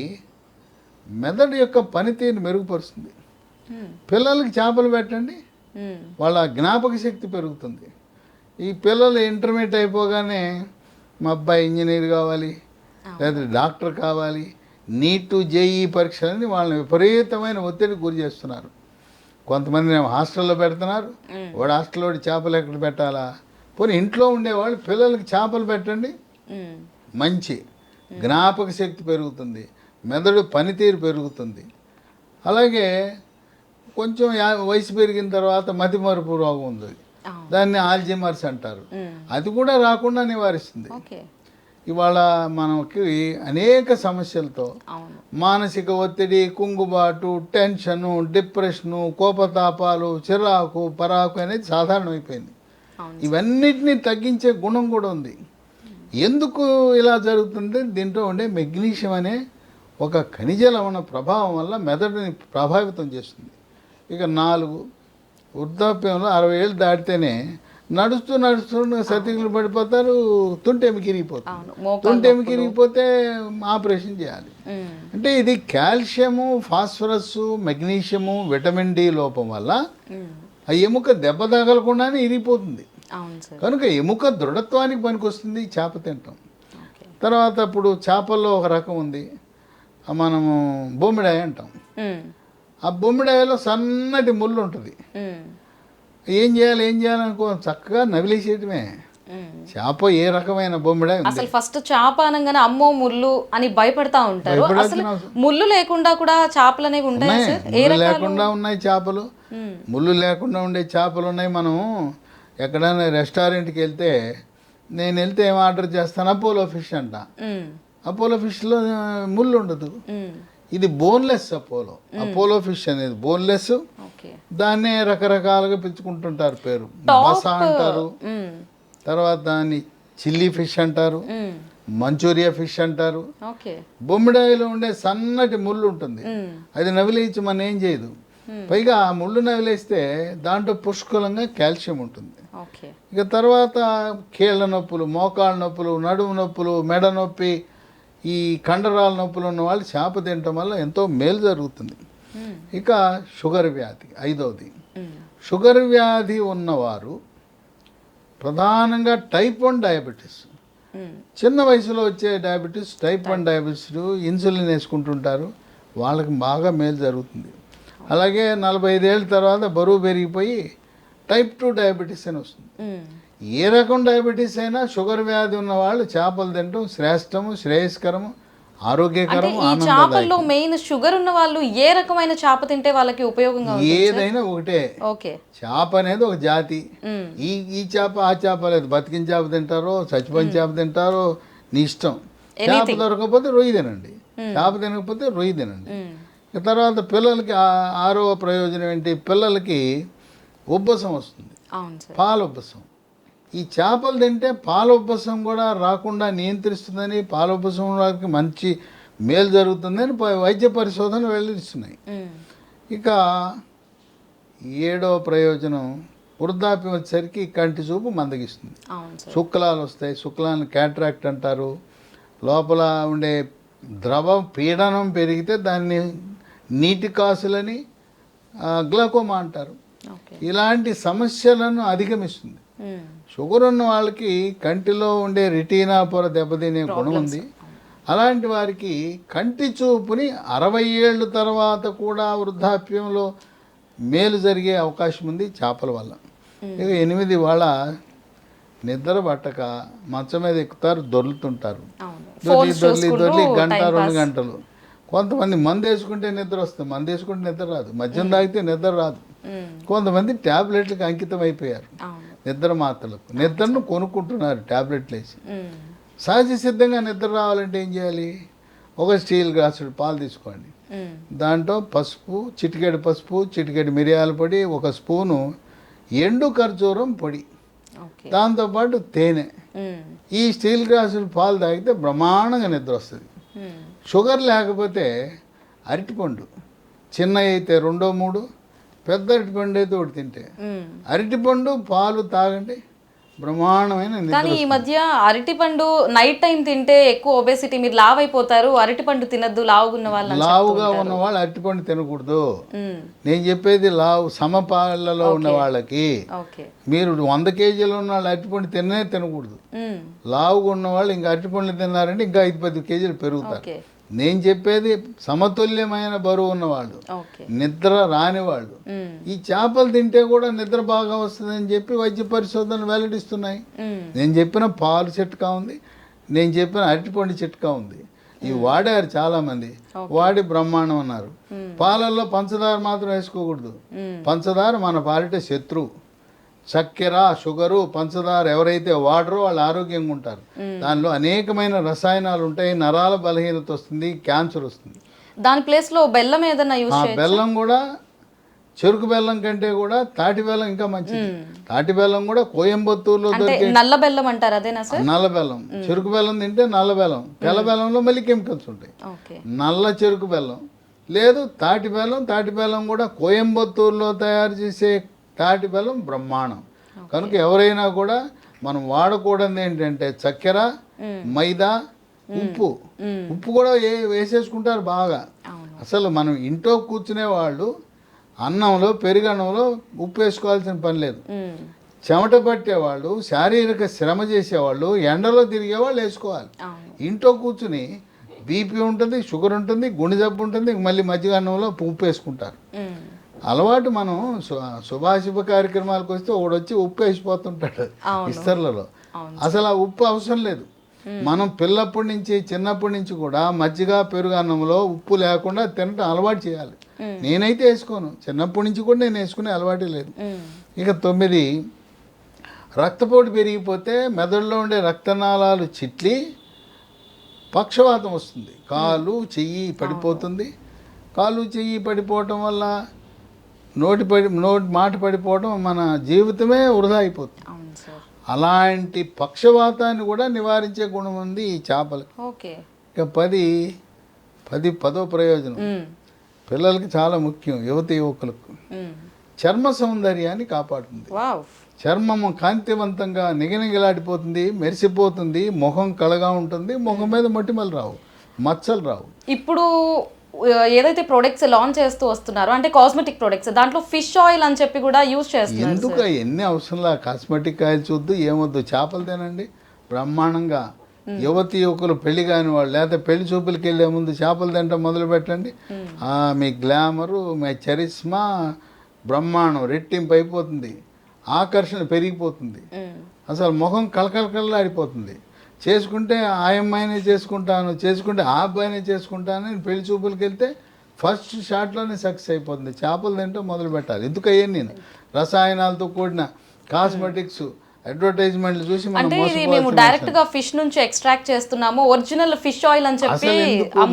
S2: మెదడు యొక్క పనితీరుని మెరుగుపరుస్తుంది. పిల్లలకి చేపలు పెట్టండి, వాళ్ళ జ్ఞాపక శక్తి పెరుగుతుంది. ఈ పిల్లలు ఇంటర్మీడియట్ అయిపోగానే మా అబ్బాయి ఇంజనీర్ కావాలి, లేదా డాక్టర్ కావాలి, నీటు జేఈ పరీక్షలని వాళ్ళని విపరీతమైన ఒత్తిడికి గురి చేస్తున్నారు. కొంతమంది హాస్టల్లో పెడుతున్నారు. వాడు హాస్టల్లో చేపలు ఎక్కడ పెట్టాలా? పోనీ ఇంట్లో ఉండేవాళ్ళు పిల్లలకి చేపలు పెట్టండి, మంచి జ్ఞాపక శక్తి పెరుగుతుంది, మెదడు పనితీరు పెరుగుతుంది. అలాగే కొంచెం వయసు పెరిగిన తర్వాత మతిమరుపు రోగం ఉంది, దాన్ని ఆల్జీమర్స్ అంటారు. అది కూడా రాకుండా నివారిస్తుంది. ఇవాళ మనకి అనేక సమస్యలతో మానసిక ఒత్తిడి, కుంగుబాటు, టెన్షను, డిప్రెషను, కోపతాపాలు, చిరాకు, పరాకు అనేది సాధారణమైపోయింది. ఇవన్నిటినీ తగ్గించే గుణం కూడా ఉంది. ఎందుకు ఇలా జరుగుతుంది? దీంట్లో ఉండే మెగ్నీషియం అనే ఒక ఖనిజ లవణ ప్రభావం వల్ల మెదడుని ప్రభావితం చేస్తుంది. ఇక 4 వృద్ధాప్యంలో 60 ఏళ్ళు దాటితేనే నడుస్తూ సతికులు పడిపోతారు, తుంటెమికి ఇరిగిపోతుంది.
S1: అవును, మోకాలు
S2: తుంటెమికి ఇరిగిపోతే ఆపరేషన్ చేయాలి.
S1: ఉమ్,
S2: అంటే ఇది calcium, phosphorus, magnesium, vitamin D లోపం వల్ల
S1: ఉమ్,
S2: ఆ ఎముక దెబ్బ తగలకుండానే ఇరిగిపోతుంది.
S1: అవును సార్.
S2: కనుక ఎముక దృఢత్వానికి పనికొస్తుంది ఈ చేప తింటాం.
S1: ఓకే.
S2: తర్వాత ఇప్పుడు చేపల్లో ఒక రకం ఉంది, మనము బొమ్మిడాయ అంటాం.
S1: ఉమ్,
S2: ఆ బొమ్మిడాయలో సన్నటి ముళ్ళు ఉంటుంది.
S1: ఉమ్,
S2: ఏం చేయాలనుకో, చక్కగా నవిలేసేయటమే.
S1: ఉమ్.
S2: చేప ఏ రకమైన బొమ్మిడాయ ఉంది.
S1: అసలు ఫస్ట్ చేప అనగానే అమ్మో ముళ్ళు అని భయపడతా ఉంటారు. అసలు ముళ్ళు లేకుండా కూడా చేపలు అనేవి ఉంటాయా సార్? ఏ
S2: ముళ్ళు
S1: రకాలు?
S2: లేకుండా ఉన్నాయి చేపలు,
S1: ఉమ్,
S2: ముళ్ళు లేకుండా ఉండే చేపలు ఉన్నాయి. మనం ఎక్కడైనా రెస్టారెంట్కి వెళ్తే, నేను వెళ్తే ఏం ఆర్డర్ చేస్తాను, అపోలో ఫిష్ అంట.
S1: ఉమ్,
S2: అపోలో ఫిష్లో ముళ్ళు ఉండదు.
S1: ఉమ్,
S2: ఇది బోన్లెస్ అపోలో ఫిష్ అనేది బోన్లెస్.
S1: ఓకే.
S2: దాన్నే రకరకాలుగా పిలుచుకుంటుంటారు పేరు. బస అంటారు,
S1: ఉమ్,
S2: తర్వాత దాన్ని చిల్లీ ఫిష్ అంటారు,
S1: ఉమ్,
S2: మంచూరియా ఫిష్ అంటారు.
S1: ఓకే.
S2: బొమ్మిడాయిలో ఉండే సన్నటి ముళ్ళు ఉంటుంది,
S1: ఉమ్,
S2: అది నవిలేసి మనం ఏం చేయదు. పైగా ఆ ముళ్ళు నవిలేస్తే దాంట్లో పుష్కలంగా కాల్షియం ఉంటుంది.
S1: ఓకే.
S2: ఇక తర్వాత కీళ్ళ నొప్పులు, మోకాళ్ళ నొప్పులు, నడుము నొప్పులు, మెడ నొప్పి, ఈ కండరాల నొప్పులు ఉన్న వాళ్ళు చేప తినటం వల్ల ఎంతో మేలు జరుగుతుంది.
S1: ఉమ్,
S2: ఇక షుగర్ వ్యాధి ఐదవది.
S1: ఉమ్,
S2: షుగర్ వ్యాధి ఉన్నవారు ప్రధానంగా టైప్ 1 డయాబెటీస్,
S1: ఉమ్,
S2: చిన్న వయసులో వచ్చే డయాబెటీస్, టైప్ 1 డయాబెటీస్ ఇన్సులిన్ వేసుకుంటుంటారు, వాళ్ళకి బాగా మేలు జరుగుతుంది. అలాగే 45 ఏళ్ళ తర్వాత బరువు పెరిగిపోయి టైప్ 2 డయాబెటీస్ అని వస్తుంది.
S1: ఉమ్.
S2: ఏ రకం డయాబెటీస్ అయినా షుగర్ వ్యాధి ఉన్న వాళ్ళు చేపలు తినటం శ్రేష్టము, శ్రేయస్కరము,
S1: అంటే
S2: ఆరోగ్యకరము,
S1: ఈ
S2: ఆనందదాయకం.
S1: చేపల్లో మెయిన్ షుగర్ ఉన్న వాళ్ళు ఏ రకమైన చేప తింటే వాళ్ళకి ఉపయోగంగా ఉంటుంది?
S2: ఏదైనా ఒకటే,
S1: ఓకే.
S2: చేప అనేది ఒక జాతి.
S1: ఉమ్,
S2: ఈ చేప ఆ చేప లేదు, బతికిన చేప తింటారో చచ్చిపోయిన చేప తింటారో నీ ఇష్టం. చేప దొరకకపోతే రొయ్యి తినండి, చేప తినకపోతే రొయ్యి తినండి.
S1: ఉమ్,
S2: ఇక తర్వాత పిల్లలకి ఆరో ప్రయోజనం ఏంటి, పిల్లలకి ఉబ్బసం వస్తుంది,
S1: అవును సార్.
S2: పాల ఉబ్బసం. ఈ చేపలు తింటే పాల ఉబ్బసం కూడా రాకుండా నియంత్రిస్తుందని, పాల ఉబ్బసం వాళ్ళకి మంచి మేలు జరుగుతుందని వైద్య పరిశోధనలు వెల్లడిస్తున్నాయి.
S1: ఉమ్,
S2: ఇక ఏడో ప్రయోజనం, వృద్ధాప్యం వచ్చేసరికి కంటి చూపు మందగిస్తుంది,
S1: అవును సార్.
S2: శుక్లాలు వస్తాయి. శుక్లాన్ని క్యాట్రాక్ట్ అంటారు. లోపల ఉండే ద్రవ పీడనం పెరిగితే దాన్ని నీటి కాసులని గ్లకోమా అంటారు.
S1: ఓకే.
S2: ఇలాంటి సమస్యలను అధిగమిస్తుంది.
S1: ఉమ్,
S2: షుగర్ ఉన్న వాళ్ళకి కంటిలో ఉండే రెటీనా పొర దెబ్బతినే గుణం ఉంది. అలాంటి వారికి కంటి చూపుని 60 ఏళ్ళ తర్వాత కూడా వృద్ధాప్యంలో మేలు జరిగే అవకాశం ఉంది చేపల వల్ల. ఇక 8 వాళ్ళ నిద్ర పట్టక మంచం మీద ఎక్కుతారు, దొర్లుతుంటారు,
S1: అవును.
S2: దొర్లి గంట 2 గంటలు. కొంతమంది మందు వేసుకుంటే నిద్ర వస్తుంది, మందు వేసుకుంటే నిద్ర రాదు, మద్యం తాగితే నిద్ర రాదు.
S1: ఉమ్,
S2: కొంతమంది ట్యాబ్లెట్లకు అంకితం అయిపోయారు,
S1: అవును.
S2: నిద్ర మాత్రలకు. నిద్రను కొనుక్కుంటున్నారు ట్యాబ్లెట్లు వేసి.
S1: ఉమ్,
S2: సహజ సిద్ధంగా నిద్ర రావాలంటే ఏం చేయాలి, ఒక స్టీల్ గ్లాసుడు పాలు తీసుకోండి,
S1: ఉమ్,
S2: దాంట్లో పసుపు, చిటికెడు పసుపు, చిటికెడు మిరియాల పొడి, 1 స్పూను ఎండు ఖర్జూరం పొడి,
S1: ఓకే.
S2: దాంతోపాటు తేనె,
S1: ఉమ్,
S2: ఈ స్టీల్ గ్లాసులు పాలు తాగితే బ్రహ్మాండంగా నిద్ర వస్తుంది.
S1: ఉమ్,
S2: షుగర్ లేకపోతే అరటిపండు, చిన్న అయితే 2, 3, పెద్ద అరటిపండు అయితే 1 తింటే,
S1: ఉమ్.
S2: అరటిపండు పాలు తాగండి, బ్రహ్మాండమైన నిద్ర
S1: కానీ ఈ
S2: వస్తుంది.
S1: మధ్య అరటిపండు నైట్ టైం తింటే ఎక్కువ ఒబేసిటీ, మీరు లావ్ అయిపోతారు, అరటిపండు తినద్దు లావుగున్న వాళ్ళు.
S2: లావుగా ఉన్న వాళ్ళు అరటిపండు తినకూడదు. నేను చెప్పేది లావు సమపాలలో ఉన్న వాళ్ళకి.
S1: ఓకే.
S2: మీరు 100 కేజీలు ఉన్న వాళ్ళు అరటిపండు తినకూడదు. లావుగా ఉన్న వాళ్ళు ఇంకా అరటిపండ్లు తిన్నారంటే ఇంకా 5-10 కేజీలు పెరుగుతారు.
S1: ఓకే.
S2: నేను చెప్పేది సమతుల్యమైన బరువు ఉన్నవాళ్ళు,
S1: ఓకే.
S2: నిద్ర రాని వాళ్ళు. ఈ చేపలు తింటే కూడా నిద్ర బాగా వస్తుందని చెప్పి వైద్య పరిశోధనలు వెల్లడిస్తున్నాయి. నేను చెప్పిన పాలు చిట్కా ఉంది, నేను చెప్పిన అరటిపండు చిట్కా ఉంది. ఇవి వాడారు చాలామంది, వాడి బ్రహ్మాండం అన్నారు. పాలల్లో పంచదార మాత్రం వేసుకోకూడదు. పంచదార మన పాలిట శత్రువు. చక్కెర, షుగరు, పంచదార ఎవరైతే వాడరో వాళ్ళు ఆరోగ్యంగా ఉంటారు. దానిలో అనేకమైన రసాయనాలు ఉంటాయి, నరాల బలహీనత వస్తుంది, క్యాన్సర్ వస్తుంది.
S1: దాని ప్లేస్ లో బెల్లం ఏదైనా యూస్ చేయొచ్చా?
S2: బెల్లం కూడా చెరుకు బెల్లం కంటే కూడా తాటి బెల్లం ఇంకా మంచిది. తాటి బెల్లం కూడా కోయంబత్తూరులో దొరికే
S1: నల్ల బెల్లం అంటారు, అదేనా సార్?
S2: నల్ల బెల్లం. చెరుకు బెల్లం తింటే నల్ల బెల్లం, తెల్ల బెల్లంలో మళ్ళీ కెమికల్స్ ఉంటాయి.
S1: ఓకే.
S2: నల్ల చెరుకు బెల్లం లేదు, తాటి బెల్లం. తాటి బెల్లం కూడా కోయంబత్తూరులో తయారు చేసే తాటి బెల్లం బ్రహ్మాండం. కనుక ఎవరైనా కూడా మనం వాడకూడదు ఏంటంటే చక్కెర, మైదా, ఉప్పు. ఉప్పు కూడా వేసేసుకుంటారు బాగా. అసలు మనం ఇంట్లో కూర్చునే వాళ్ళు అన్నంలో పెరుగన్నంలో ఉప్పు వేసుకోవాల్సిన పని లేదు. చెమట పట్టేవాళ్ళు, శారీరక శ్రమ చేసేవాళ్ళు, ఎండలో తిరిగేవాళ్ళు వేసుకోవాలి. ఇంట్లో కూర్చుని బీపీ ఉంటుంది, షుగర్ ఉంటుంది, గుండె జబ్బు ఉంటుంది, మళ్ళీ మజ్జిగ అన్నంలో ఉప్పు వేసుకుంటారు. అలవాటు మనం శుభాశుభ కార్యక్రమాలకు వస్తే ఒకడు వచ్చి ఉప్పు వేసిపోతుంటాడు ఇస్తర్లలో. అసలు ఆ ఉప్పు అవసరం లేదు. మనం పిల్లప్పటి నుంచి చిన్నప్పటి నుంచి కూడా మజ్జిగ పెరుగు అన్నంలో ఉప్పు లేకుండా తినటం అలవాటు చేయాలి. నేనైతే వేసుకోను, చిన్నప్పటి నుంచి కూడా నేను వేసుకునే అలవాటే లేదు. ఇక 9, రక్తపోటు పెరిగిపోతే మెదడులో ఉండే రక్తనాళాలు చిట్లి పక్షవాతం వస్తుంది. కాలు చెయ్యి పడిపోతుంది. కాలు చెయ్యి పడిపోవటం వల్ల నోటి మాట పడిపోవడం మన జీవితమే వృధా అయిపోతుంది. అలాంటి పక్షవాతాన్ని కూడా నివారించే గుణం ఉంది ఈ చేపలకి. ఇక 10వ ప్రయోజనం పిల్లలకి చాలా ముఖ్యం, యువకులకు చర్మ సౌందర్యాన్ని కాపాడుతుంది. చర్మము కాంతివంతంగా నిగనిగలాడిపోతుంది, మెరిసిపోతుంది, ముఖం కళగా ఉంటుంది, ముఖం మీద మొటిమలు రావు, మచ్చలు రావు.
S1: ఇప్పుడు ఏదైతే ప్రొడక్ట్స్ లాంచ్ చేస్తూ వస్తున్నారో అంటే కాస్మెటిక్ ప్రొడక్ట్స్, దాంట్లో ఫిష్ ఆయిల్ అని చెప్పి కూడా యూజ్ చేస్తున్నారు.
S2: ఎందుకు ఎన్ని అవసరంలా కాస్మెటిక్ ఆయిల్ చూద్దు, ఏమొద్దు, చేపలు తినండి బ్రహ్మాండంగా. యువకులు పెళ్లి కాని వాళ్ళు లేదా పెళ్లి చూపులకి వెళ్ళే ముందు చేపలు తినటం మొదలు పెట్టండి. మీ గ్లామరు, మీ చరిస్మా బ్రహ్మాండం రెట్టింపు అయిపోతుంది, ఆకర్షణ పెరిగిపోతుంది, అసలు ముఖం కళకళలాడిపోతుంది. చేసుకుంటే ఆ అమ్మాయినే చేసుకుంటాను, చేసుకుంటే ఆ అబ్బాయినే చేసుకుంటాను అని పెళ్లి చూపులకి వెళ్తే ఫస్ట్ షాట్లోనే సక్సెస్ అయిపోతుంది. చేపలు తింటే మొదలు పెట్టాలి. ఎందుకయ్యాను నేను రసాయనాలతో కూడిన కాస్మెటిక్స్ అడ్వర్టైజ్మెంట్లు చూసి
S1: అంటే ఇది మేము డైరెక్ట్ గా ఫిష్ నుంచి ఎక్స్ట్రాక్ట్ చేస్తున్నాము, ఒరిజినల్ ఫిష్ ఆయిల్ అని చెప్పి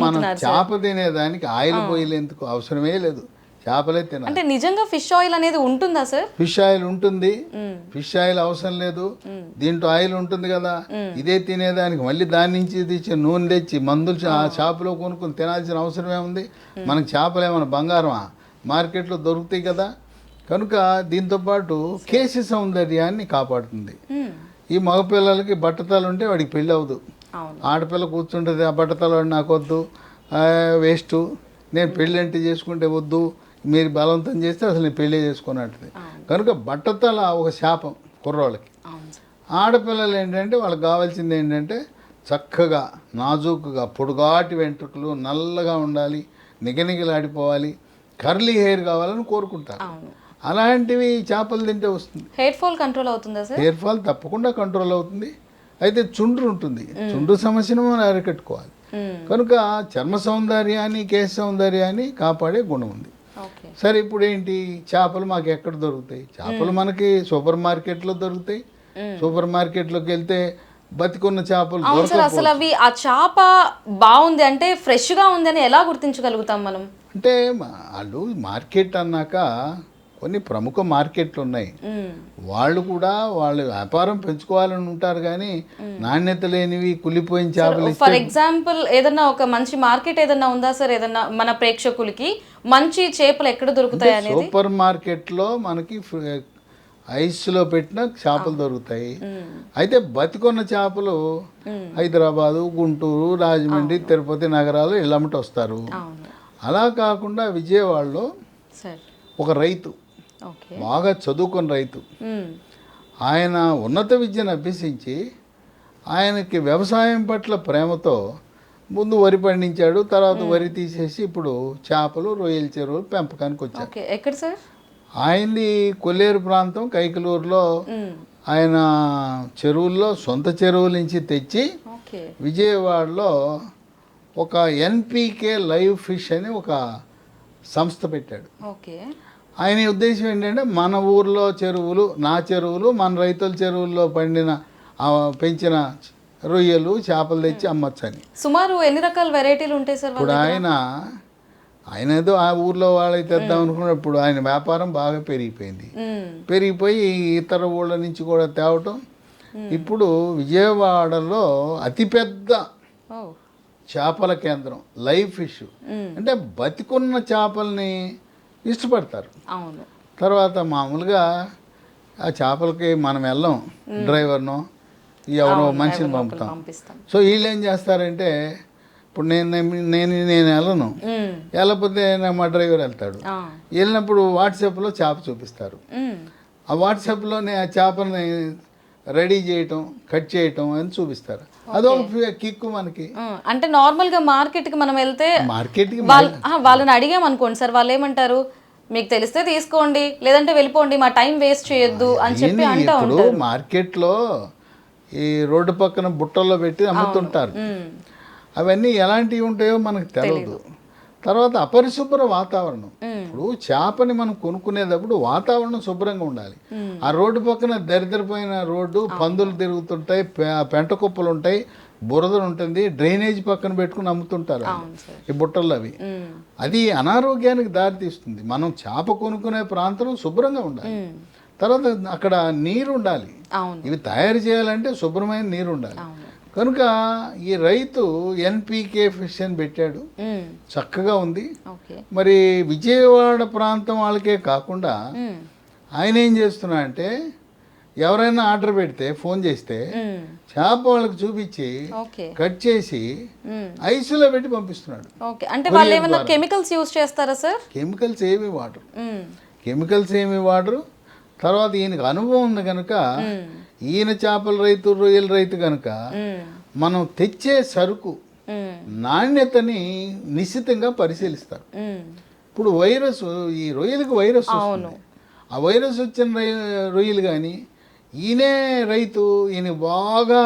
S2: మనం చేప తినేదానికి ఆయిల్ పోయిల్ ఎందుకు అవసరమే లేదు, చేపలే తినాలి.
S1: అంటే నిజంగా ఫిష్ ఆయిల్ అనేది ఉంటుందా సార్?
S2: ఫిష్ ఆయిల్ ఉంటుంది, ఫిష్ ఆయిల్ అవసరం లేదు, దీంట్లో ఆయిల్ ఉంటుంది కదా. ఇదే తినేదానికి మళ్ళీ దాని నుంచి తెచ్చి నూనె తెచ్చి మందులు ఆ చేపలో కొనుక్కొని తినాల్సిన అవసరమే ఉంది. మనకు చేపలు ఏమైనా బంగారమా, మార్కెట్లో దొరుకుతాయి కదా. కనుక దీంతోపాటు కేశ సౌందర్యాన్ని కాపాడుతుంది. ఈ మగపిల్లలకి బట్టతలు ఉంటే వాడికి పెళ్ళి అవ్వదు. ఆడపిల్ల కూర్చుంటుంది, ఆ బట్టతలు వాడు నాకు వద్దు, వేస్ట్, నేను పెళ్ళి అంటే చేసుకుంటే వద్దు, మీరు బలవంతం చేస్తే అసలు నేను పెళ్ళి చేసుకున్నట్టు. కనుక బట్టతల ఒక శాపం కుర్రోళ్ళకి. ఆడపిల్లలు ఏంటంటే వాళ్ళకి కావాల్సింది ఏంటంటే చక్కగా నాజూకుగా పొడుగాటి వెంట్రుకలు, నల్లగా ఉండాలి, నిగనిగలాడిపోవాలి, కర్లీ హెయిర్ కావాలని కోరుకుంటారు. అలాంటివి చేపలు తింటే వస్తుంది.
S1: హెయిర్ ఫాల్ కంట్రోల్ అవుతుందా సార్?
S2: హెయిర్ ఫాల్ తప్పకుండా కంట్రోల్ అవుతుంది. అయితే చుండ్రు ఉంటుంది, చుండ్రు సమస్యను మనం అరికట్టుకోవాలి. కనుక చర్మ సౌందర్యాన్ని, కేశ సౌందర్యాన్ని కాపాడే గుణం ఉంది. సరే, ఇప్పుడు ఏంటి, చేపలు మాకు ఎక్కడ దొరుకుతాయి? చేపలు మనకి సూపర్ మార్కెట్లో దొరుకుతాయి. సూపర్ మార్కెట్లోకి వెళ్తే బతికున్న చేపలు.
S1: అసలు అవి ఆ చేప బాగుంది అంటే ఫ్రెష్ గా ఉంది అని ఎలా గుర్తించగలుగుతాం మనం?
S2: అంటే వాళ్ళు మార్కెట్ అన్నాక కొన్ని ప్రముఖ మార్కెట్లు ఉన్నాయి, వాళ్ళు కూడా వాళ్ళు వ్యాపారం పెంచుకోవాలని ఉంటారు. కానీ నాణ్యత లేనివి కుళ్ళిపోయిన చేపలు.
S1: ఫర్ ఎగ్జాంపుల్ ఏదన్నా ఒక మంచి మార్కెట్ ఏదన్నా ఉందా సార్, ఏదన్నా మన ప్రేక్షకులకి మంచి చేపలు ఎక్కడ దొరుకుతాయి అనేది?
S2: సూపర్ మార్కెట్లో మనకి ఐస్లో పెట్టిన చేపలు దొరుకుతాయి. అయితే బతికొన్న చేపలు హైదరాబాదు, గుంటూరు, రాజమండ్రి, తిరుపతి నగరాలు ఇళ్ళమ్మటి వస్తారు. అలా కాకుండా విజయవాడలో ఒక రైతు, బాగా చదువుకున్న రైతు, ఆయన ఉన్నత విద్యను అభ్యసించి ఆయనకి వ్యవసాయం పట్ల ప్రేమతో ముందు వరి పండించాడు, తర్వాత వరి తీసేసి ఇప్పుడు చేపలు, రొయ్యల చెరువులు పెంపకానికి వచ్చారు.
S1: ఎక్కడ సార్?
S2: ఆయనది కొల్లేరు ప్రాంతం, కైకలూరులో. ఆయన చెరువుల్లో సొంత చెరువుల నుంచి తెచ్చి విజయవాడలో ఒక ఎన్పికే లైవ్ ఫిష్ అని ఒక సంస్థ పెట్టాడు. ఆయన ఉద్దేశం ఏంటంటే మన ఊర్లో చెరువులు, నా చెరువులు, మన రైతుల చెరువుల్లో పెంచిన రొయ్యలు, చేపలు తెచ్చి అమ్మచ్చని.
S1: సుమారు ఎన్ని రకాల వెరైటీలు ఉంటాయి సార్?
S2: ఇప్పుడు ఆయన ఏదో ఆ ఊర్లో వాళ్ళకి తెద్దాం అనుకున్నప్పుడు ఆయన వ్యాపారం బాగా పెరిగిపోయి ఇతర ఊళ్ళ నుంచి కూడా తేవటం. ఇప్పుడు విజయవాడలో అతిపెద్ద చేపల కేంద్రం లైవ్ ఫిష్. అంటే బతికున్న చేపల్ని ఇష్టపడతారు. తర్వాత మామూలుగా ఆ చేపలకి మనం వెళ్ళాం, డ్రైవర్నో ఎవరో మనిషిని పంపుతాం.
S1: పంపిస్తాం.
S2: సో వీళ్ళు ఏం చేస్తారంటే, ఇప్పుడు నేను వెళ్ళను, వెళ్ళకపోతే మా డ్రైవర్ వెళ్తాడు. వెళ్ళినప్పుడు వాట్సాప్లో చేప చూపిస్తారు. ఆ వాట్సాప్లోనే ఆ చేపని రెడీ చేయటం, కట్ చేయటం అని చూపిస్తారు. అదొక కిక్కు మనకి.
S1: అంటే నార్మల్గా మార్కెట్కి మనం వెళ్తే
S2: మార్కెట్కి
S1: వాళ్ళని అడిగాం అనుకోండి సార్, వాళ్ళు ఏమంటారు, మీకు తెలిస్తే తీసుకోండి, లేదంటే వెళ్ళిపోండి, మా టైం వేస్ట్ చేయొద్దు అని చెప్పి అంటూ
S2: ఇప్పుడు
S1: ఉంటారు.
S2: మార్కెట్లో ఈ రోడ్డు పక్కన బుట్టల్లో పెట్టి అమ్ముతుంటారు. అవన్నీ ఎలాంటివి ఉంటాయో మనకు తెలియదు. తర్వాత అపరిశుభ్ర వాతావరణం. ఇప్పుడు చేపని మనం కొనుక్కునేటప్పుడు వాతావరణం శుభ్రంగా ఉండాలి. ఆ రోడ్డు పక్కన దరిద్రపోయిన రోడ్డు, పందులు తిరుగుతుంటాయి, పెంట కుప్పలు ఉంటాయి, బురదలు ఉంటుంది, డ్రైనేజ్ పక్కన పెట్టుకుని అమ్ముతుంటారు ఈ బుట్టల్లో. అది అనారోగ్యానికి దారితీస్తుంది. మనం చేప కొనుక్కునే ప్రాంతం శుభ్రంగా ఉండాలి. తర్వాత అక్కడ నీరు ఉండాలి. ఇవి తయారు చేయాలంటే శుభ్రమైన నీరు ఉండాలి. కనుక ఈ రైతు ఎన్పికే ఫిష్ అని పెట్టాడు, చక్కగా ఉంది. మరి విజయవాడ ప్రాంతం వాళ్ళకే కాకుండా ఆయన ఏం చేస్తున్నా అంటే, ఎవరైనా ఆర్డర్ పెడితే ఫోన్ చేస్తే చేప వాళ్ళకి చూపించి కట్ చేసి ఐసులో పెట్టి పంపిస్తున్నాడు.
S1: అంటే వాళ్ళు ఏమైనా కెమికల్స్ యూజ్ చేస్తారా సార్?
S2: కెమికల్స్ ఏమి వాడరు. తర్వాత ఈయనకు అనుభవం ఉంది కనుక, ఈయన చేపల రైతు, రొయ్యల రైతు కనుక మనం తెచ్చే సరుకు నాణ్యతని నిశ్చితంగా పరిశీలిస్తారు. ఇప్పుడు ఈ రొయ్యలకు వైరస్ వస్తుంది. ఆ వైరస్ వచ్చిన రొయ్యలు కానీ ఈయనే రైతు, ఈయన బాగా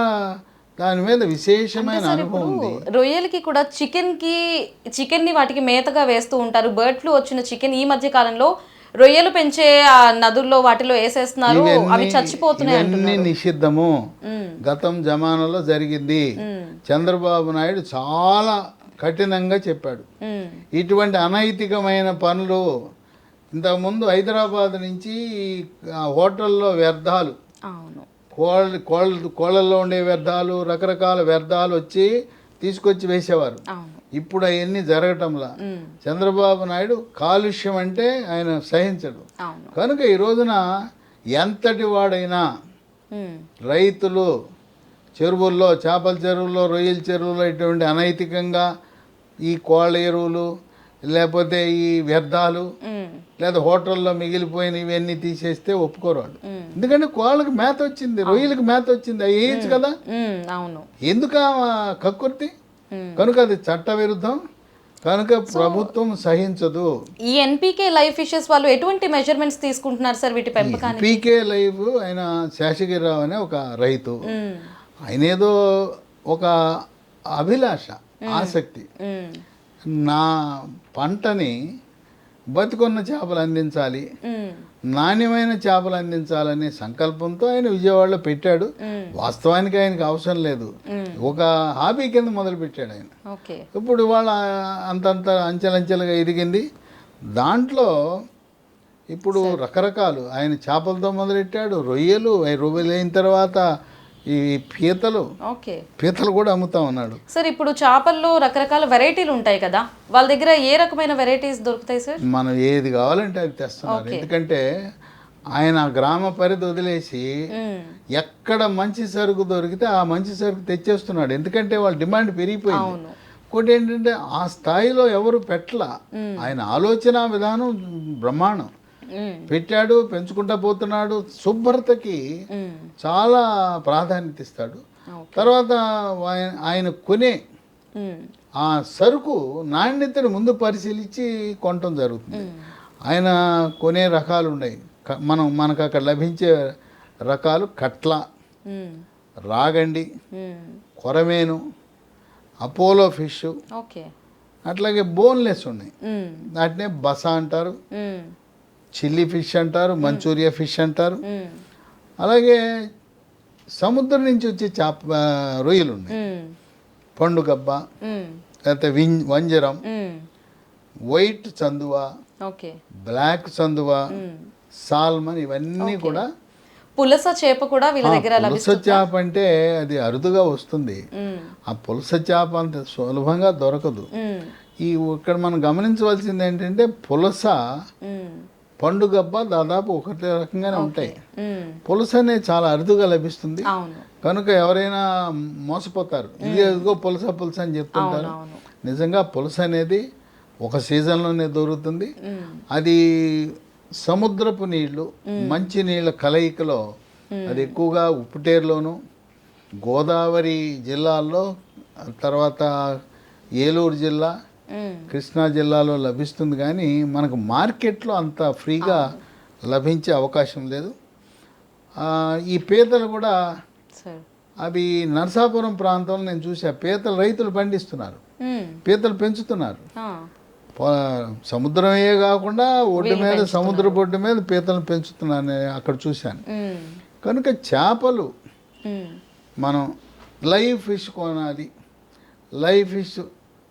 S2: దాని మీద విశేషమైన అనుభవం ఉంది.
S1: రొయ్యలకి కూడా చికెన్ని వాటికి మేతగా వేస్తూ ఉంటారు. బర్డ్ ఫ్లూ వచ్చిన చికెన్ ఈ మధ్య కాలంలో రొయ్యలు పెంచే ఆ నదుల్లో వాటిలో వేసేస్తున్నారు, అవి చచ్చిపోతున్నాయి.
S2: ఇవన్నీ నిషిద్ధము. గతం జమానాలో జరిగింది. చంద్రబాబు నాయుడు చాలా కఠినంగా చెప్పాడు. ఇటువంటి అనైతికమైన పనులు ఇంతకుముందు హైదరాబాద్ నుంచి హోటల్లో వ్యర్థాలు, కోళ్ళల్లో ఉండే వ్యర్థాలు, రకరకాల వ్యర్థాలు వచ్చి తీసుకొచ్చి వేసేవారు. ఇప్పుడు అవన్నీ జరగటంలా చంద్రబాబు నాయుడు కాలుష్యం అంటే ఆయన సహించడు. కనుక ఈ రోజున ఎంతటి వాడైనా రైతులు చెరువుల్లో, చేపల చెరువుల్లో, రొయ్యల చెరువుల్లో ఇటువంటి అనైతికంగా ఈ కోళ్ళ ఎరువులు, లేకపోతే ఈ వ్యర్థాలు, లేదా హోటల్లో మిగిలిపోయిన ఇవన్నీ తీసేస్తే ఒప్పుకోరు వాళ్ళు. ఎందుకంటే కోళ్ళకి మేత వచ్చింది, రొయ్యలకు మేత వచ్చింది, అవి వేయచ్చు కదా. ఎందుకు కక్కుర్తి? కనుక అది చట్ట విరుద్ధం. కనుక ప్రభుత్వం సహించదు.
S1: ఈ ఎన్పికే లైవ్ ఫిషెస్ వాళ్ళు ఎటువంటి మెజర్మెంట్స్ తీసుకుంటున్నారు సార్ వీటి పెంపకానికి?
S2: ఎన్పికే లైవ్ ఆయన శేషగిరిరావు అనే ఒక రైతు. ఆయన ఏదో ఒక అభిలాష, ఆసక్తి, నా పంటని బతికొన్న చేపలు అందించాలి, నాణ్యమైన చేపలు అందించాలనే సంకల్పంతో ఆయన విజయవాడలో పెట్టాడు. వాస్తవానికి ఆయనకు అవసరం లేదు, ఒక హాబీ కింద మొదలు పెట్టాడు ఆయన. ఇప్పుడు వాళ్ళ అంతంత అంచెలంచెలుగా ఎదిగింది. దాంట్లో ఇప్పుడు రకరకాలు ఆయన చేపలతో మొదలెట్టాడు, రొయ్యలు అయిన తర్వాత ఈ పీతలు కూడా అమ్ముతా ఉన్నాడు.
S1: సార్ ఇప్పుడు చేపల్లో రకరకాల వెరైటీలు ఉంటాయి కదా, వాళ్ళ దగ్గర ఏ రకమైన వెరైటీస్ దొరుకుతాయి సార్?
S2: మనం ఏది కావాలంటే అది తెస్తున్నారు. ఎందుకంటే ఆయన గ్రామ పరిధి వదిలేసి ఎక్కడ మంచి సరుకు దొరికితే ఆ మంచి సరుకు తెచ్చేస్తున్నాడు. ఎందుకంటే వాళ్ళ డిమాండ్ పెరిగిపోయింది. ఇంకోటి ఏంటంటే ఆ స్థాయిలో ఎవరు పెట్టలా. ఆయన ఆలోచన విధానం బ్రహ్మాండం. పెట్టాడు, పెంచుకుంటా పోతున్నాడు. శుభ్రతకి చాలా ప్రాధాన్యత ఇస్తాడు. తర్వాత ఆయన కొనే ఆ సరుకు నాణ్యతను ముందు పరిశీలించి కొనటం జరుగుతుంది. ఆయన కొనే రకాలు ఉన్నాయి. మనకు అక్కడ లభించే రకాలు కట్ల, రాగండి, కొరమేను, అపోలో ఫిష్, అట్లాగే బోన్లెస్ ఉన్నాయి. వాటినే బస అంటారు, చిల్లీ ఫిష్ అంటారు, మంచూరియా ఫిష్ అంటారు. అలాగే సముద్రం నుంచి వచ్చే రొయ్యలు ఉన్నాయి. పండుగబ్బ, లేకపోతే వంజరం, వైట్ చందువ, బ్లాక్ చందువ, సాల్మన్, ఇవన్నీ కూడా.
S1: పులస చేప కూడా వీళ్ళ దగ్గర
S2: పులస చేప అంటే అది అరుదుగా వస్తుంది. ఆ పులస చేప అంత సులభంగా దొరకదు. ఇక్కడ మనం గమనించవలసింది ఏంటంటే పులస పండుగబ్బ దాదాపు ఒకటే రకంగానే ఉంటాయి.
S1: మ్మ్.
S2: పులస అనేది చాలా అరుదుగా లభిస్తుంది
S1: అవును
S2: కనుక ఎవరైనా మోసపోతారు. ఇది ఎదుగో పులస పులస అని చెప్తుంటారు.
S1: అవును
S2: నిజంగా పులస అనేది ఒక సీజన్లోనే దొరుకుతుంది.
S1: మ్మ్.
S2: అది సముద్రపు నీళ్లు మంచి నీళ్ళ కలయికలో అది ఎక్కువగా ఉప్పుటేరులోను గోదావరి జిల్లాల్లో తర్వాత ఏలూరు జిల్లా
S1: మ్మ్.
S2: కృష్ణా జిల్లాలో లభిస్తుంది. కానీ మనకు మార్కెట్లో అంత ఫ్రీగా లభించే అవకాశం లేదు. ఈ పీతలు కూడా
S1: సార్
S2: అవి నరసాపురం ప్రాంతంలో నేను చూసా. పీతలు రైతులు పండిస్తున్నారు,
S1: మ్మ్.
S2: పీతలు పెంచుతున్నారు.
S1: ఆ.
S2: సముద్రమే కాకుండా ఒడ్డు మీద సముద్ర ఒడ్డు మీద పీతలను పెంచుతున్నాను నేను అక్కడ చూశాను.
S1: మ్మ్.
S2: కనుక చేపలు
S1: మ్మ్.
S2: మనం లైవ్ ఫిష్ కొనాలి, లైవ్ ఫిష్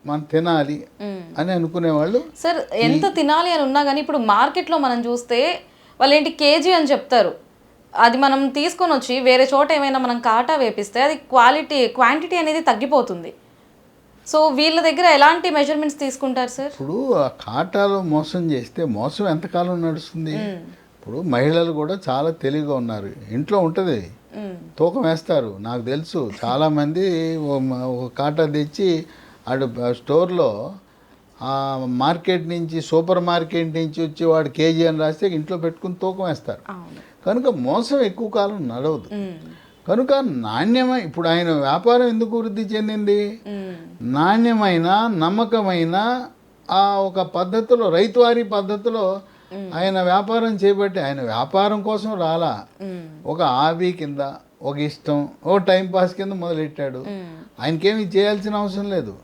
S2: మనం తినాలి
S1: మ్మ్.
S2: అని అనుకునేవాళ్ళు.
S1: సార్ ఎంత తినాలి అని ఉన్నా కానీ ఇప్పుడు మార్కెట్లో మనం చూస్తే వాళ్ళు ఏంటి కేజీ అని చెప్తారు. అది మనం తీసుకొని వచ్చి వేరే చోట ఏమైనా మనం కాటా వేపిస్తే అది క్వాంటిటీ అనేది తగ్గిపోతుంది. సో వీళ్ళ దగ్గర ఎలాంటి మెజర్మెంట్స్ తీసుకుంటారు సార్?
S2: ఇప్పుడు ఆ కాటాలో మోసం చేస్తే మోసం ఎంతకాలం నడుస్తుంది? ఇప్పుడు మహిళలు కూడా చాలా తెలివిగా ఉన్నారు. ఇంట్లో ఉంటుంది,
S1: మ్మ్.
S2: తూకం వేస్తారు. నాకు తెలుసు చాలామంది ఒక కాటా తెచ్చి ఆడు స్టోర్లో మార్కెట్ నుంచి సూపర్ మార్కెట్ నుంచి వచ్చి వాడు కేజీ అని రాస్తే ఇంట్లో పెట్టుకుని తూకం వేస్తారు.
S1: అవును.
S2: కనుక మోసం ఎక్కువ కాలం నడవదు.
S1: మ్మ్.
S2: కనుక నాణ్యమైన ఇప్పుడు ఆయన వ్యాపారం ఎందుకు వృద్ధి చెందింది?
S1: మ్మ్.
S2: నాణ్యమైన నమ్మకమైన ఆ ఒక పద్ధతిలో రైతువారీ పద్ధతిలో ఆయన వ్యాపారం చేపట్టి ఆయన వ్యాపారం కోసం రాలా,
S1: మ్మ్.
S2: ఒక హాబీ కింద ఒక ఇష్టం ఓ టైంపాస్ కింద మొదలెట్టాడు.
S1: మ్మ్.
S2: ఆయనకేమి చేయాల్సిన అవసరం లేదు,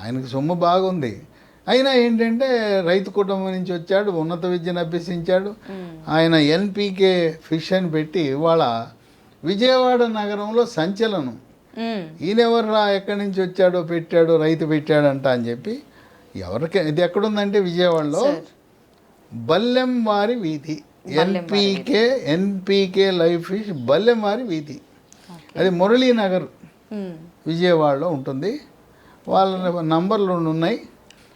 S2: ఆయనకు సొమ్ము బాగుంది. అయినా ఏంటంటే రైతు కుటుంబం నుంచి వచ్చాడు, ఉన్నత విద్యను అభ్యసించాడు. ఆయన ఎన్పీకే ఫిష్ అని పెట్టి ఇవాళ విజయవాడ నగరంలో సంచలనం.
S1: మ్మ్.
S2: ఈయనెవర్రా ఎక్కడి నుంచి వచ్చాడో పెట్టాడు, రైతు పెట్టాడంట అని చెప్పి ఎవరికి ఇది ఎక్కడుందంటే విజయవాడలో బల్లెంవారి వీధి, ఎన్పీకే లైవ్ ఫిష్ బల్లెంవారి వీధి. అది మురళీనగర్
S1: మ్మ్.
S2: విజయవాడలో ఉంటుంది. వాళ్ళ నంబర్లు ఉన్నాయి,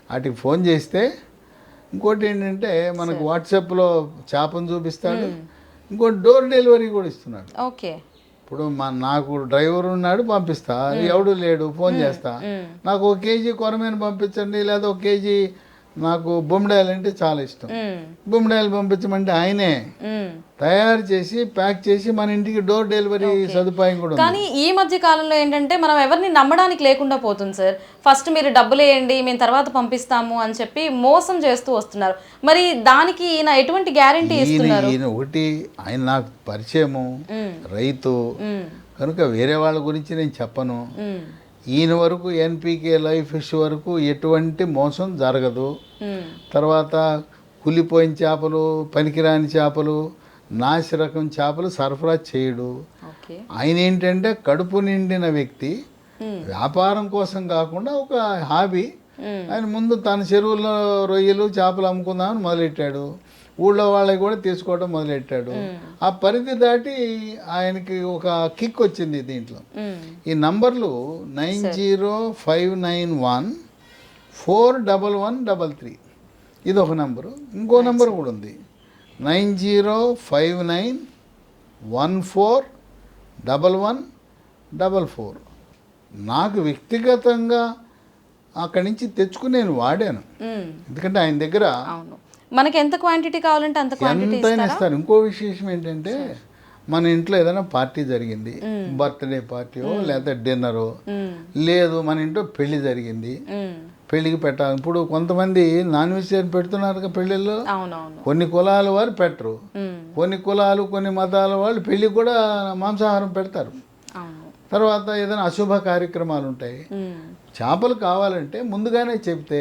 S2: వాటికి ఫోన్ చేస్తే. ఇంకోటి ఏంటంటే మనకు వాట్సాప్లో చేపను చూపిస్తాడు, ఇంకోటి డోర్ డెలివరీ కూడా ఇస్తున్నాడు.
S1: ఓకే.
S2: ఇప్పుడు నాకు డ్రైవర్ ఉన్నాడు, పంపిస్తా. ఎవడు లేడు, ఫోన్ చేస్తా, నాకు 1 కేజీ కొరమేను పంపించండి, లేదా 1 కేజీ నాకు బొమ్మిడాయలు అంటే చాలా ఇష్టం,
S1: మ్మ్.
S2: బొమ్మిడాయలు పంపించమంటే ఆయనే
S1: మ్మ్.
S2: తయారు చేసి ప్యాక్ చేసి మన ఇంటికి డోర్ డెలివరీ సదుపాయం కూడా ఉంది.
S1: కానీ ఈ మధ్య కాలంలో ఏంటంటే మనం ఎవరిని నమ్మడానికి లేకుండా పోతుంది సార్. ఫస్ట్ మీరు డబ్బులు వేయండి, మేము తర్వాత పంపిస్తాము అని చెప్పి మోసం చేస్తూ వస్తున్నారు. మరి దానికి ఈయన ఎటువంటి గ్యారంటీ ఇస్తున్నారు?
S2: ఈయన ఒకటి, ఆయన నాకు పరిచయము, రైతు కనుక వేరే వాళ్ళ గురించి నేను చెప్పను. ఈయన వరకు ఎన్పీకే లైవ్ ఫిష్ వరకు ఎటువంటి మోసం జరగదు. తర్వాత కులిపోయిన చేపలు, పనికిరాని చేపలు, నాసి రకం చేపలు సరఫరా చేయడు. ఆయన ఏంటంటే కడుపు నిండిన వ్యక్తి, వ్యాపారం కోసం కాకుండా ఒక హాబీ. ఆయన ముందు తన చెరువుల్లో రొయ్యలు చేపలు అమ్ముకుందామని మొదలెట్టాడు. ఊళ్ళో వాళ్ళకి కూడా తీసుకోవడం మొదలెట్టాడు. ఆ పరిధి దాటి ఆయనకి ఒక కిక్ వచ్చింది దీంట్లో. ఈ నంబర్లు 9059141133 ఇది ఒక నంబరు. ఇంకో నంబర్ కూడా ఉంది 9059141144. నాకు వ్యక్తిగతంగా అక్కడి నుంచి తెచ్చుకుని నేను వాడాను. ఎందుకంటే ఆయన దగ్గర
S1: మనకి ఎంత క్వాంటిటీ కావాలంటే అంత క్వాంటిటీ
S2: ఎంతైనా ఇస్తారు. ఇంకో విశేషం ఏంటంటే మన ఇంట్లో ఏదైనా పార్టీ జరిగింది, బర్త్డే పార్టీయో లేదా డిన్నరో, లేదు మన ఇంట్లో పెళ్లి జరిగింది, పెళ్లికి పెట్టాలి. ఇప్పుడు కొంతమంది నాన్ వెజిటేరియన్ పెడుతున్నారు పెళ్లిళ్ళు. కొన్ని కులాల వారు పెట్టరు, కొన్ని కులాలు కొన్ని మతాల వాళ్ళు పెళ్లికి కూడా మాంసాహారం పెడతారు. తర్వాత ఏదైనా అశుభ కార్యక్రమాలు ఉంటాయి. చేపలు కావాలంటే ముందుగానే చెప్తే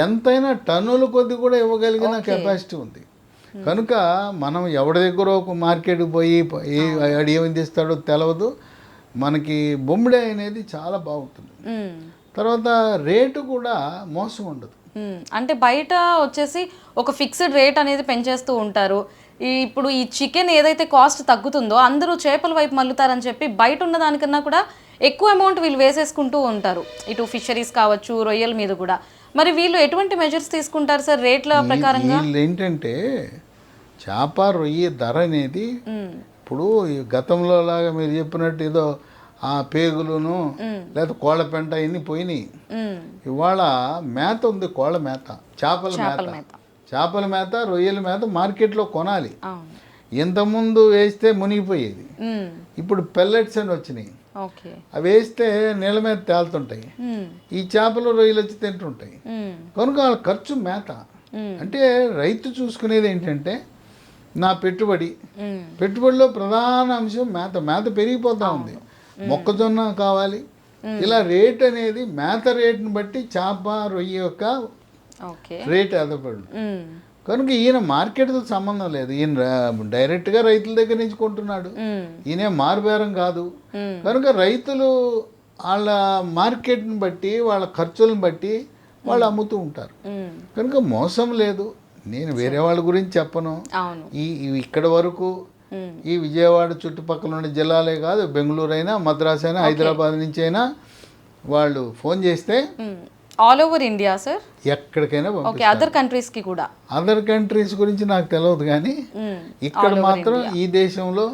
S2: ఎంతైనా టన్నుల కొద్ది కూడా ఇవ్వగలిగిన కెపాసిటీ ఉంది. కనుక మనం ఎవరి దగ్గర ఒక మార్కెట్కి పోయి ఏమి తీస్తాడో తెలవదు. మనకి బొమ్మిడి అనేది చాలా బాగుంటుంది. తర్వాత రేటు కూడా మోసం ఉండదు.
S1: అంటే బయట వచ్చేసి ఒక ఫిక్స్డ్ రేట్ అనేది పెంచేస్తూ ఉంటారు. ఇప్పుడు ఈ చికెన్ ఏదైతే కాస్ట్ తగ్గుతుందో అందరూ చేపల వైపు మల్లుతారని చెప్పి బయట ఉన్న దానికన్నా కూడా ఎక్కువ అమౌంట్ వీళ్ళు వేసేసుకుంటూ ఉంటారు, ఇటు ఫిషరీస్ కావచ్చు, రొయ్యల మీద కూడా. మరి వీళ్ళు ఎటువంటి మెజర్స్ తీసుకుంటారు సార్ రేట్ల ప్రకారంగా?
S2: వీళ్ళు ఏంటంటే చేప రొయ్యి ధర అనేది
S1: మ్మ్.
S2: ఇప్పుడు ఈ గతంలో లాగా మీరు చెప్పినట్టు ఏదో ఆ పేగులును లేదా కోళ్ళ పెంట ఇన్ని పోయినాయి.
S1: మ్మ్.
S2: ఇవాళ మేత ఉంది, కోళ్ళ మేత, చేపల మేత, చేపల మేత, రొయ్యల మేత మార్కెట్లో కొనాలి.
S1: అవును.
S2: ఇంతకుముందు వేస్తే మునిగిపోయేది,
S1: మ్మ్.
S2: ఇప్పుడు పెల్లెట్స్ అని వచ్చినాయి.
S1: ఓకే.
S2: అవి వేస్తే నీళ్ళ మీద తేలుతుంటాయి,
S1: మ్మ్.
S2: ఈ చేపలు రొయ్యలు వచ్చి తింటుంటాయి.
S1: మ్మ్.
S2: కనుక వాళ్ళ ఖర్చు మేత. అంటే రైతు చూసుకునేది ఏంటంటే నా పెట్టుబడి,
S1: మ్మ్.
S2: పెట్టుబడిలో ప్రధాన అంశం మేత. మేత పెరిగిపోతూ ఉంది, మొక్కజొన్న కావాలి. ఇలా రేట్ అనేది మేత రేటుని బట్టి చేప రొయ్య యొక్క
S1: ఓకే.
S2: రేట్ ఆధారపడి.
S1: మ్మ్.
S2: కనుక ఈయన మార్కెట్తో సంబంధం లేదు, ఈయన డైరెక్ట్గా రైతుల దగ్గర నుంచి కొంటున్నాడు.
S1: మ్మ్.
S2: ఈయన మారుబేరం కాదు.
S1: మ్మ్.
S2: కనుక రైతులు వాళ్ళ మార్కెట్ని బట్టి వాళ్ళ ఖర్చులను బట్టి వాళ్ళు అమ్ముతూ ఉంటారు.
S1: మ్మ్.
S2: కనుక మోసం లేదు. నేను వేరే వాళ్ళ గురించి చెప్పను.
S1: అవును.
S2: ఇక్కడ వరకు
S1: మ్మ్.
S2: ఈ విజయవాడ చుట్టుపక్కల ఉన్న జిల్లాలే కాదు, బెంగళూరు అయినా, మద్రాసు అయినా, హైదరాబాద్ నుంచి అయినా వాళ్ళు ఫోన్ చేస్తే
S1: ఆల్ ఓవర్ ఇండియా సార్?
S2: ఎక్కడికైనా
S1: ఓకే. అదర్ కంట్రీస్ కి కూడా?
S2: అదర్ కంట్రీస్ గురించి నాకు తెలియదు, కానీ ఇక్కడ మాత్రం ఈ దేశంలో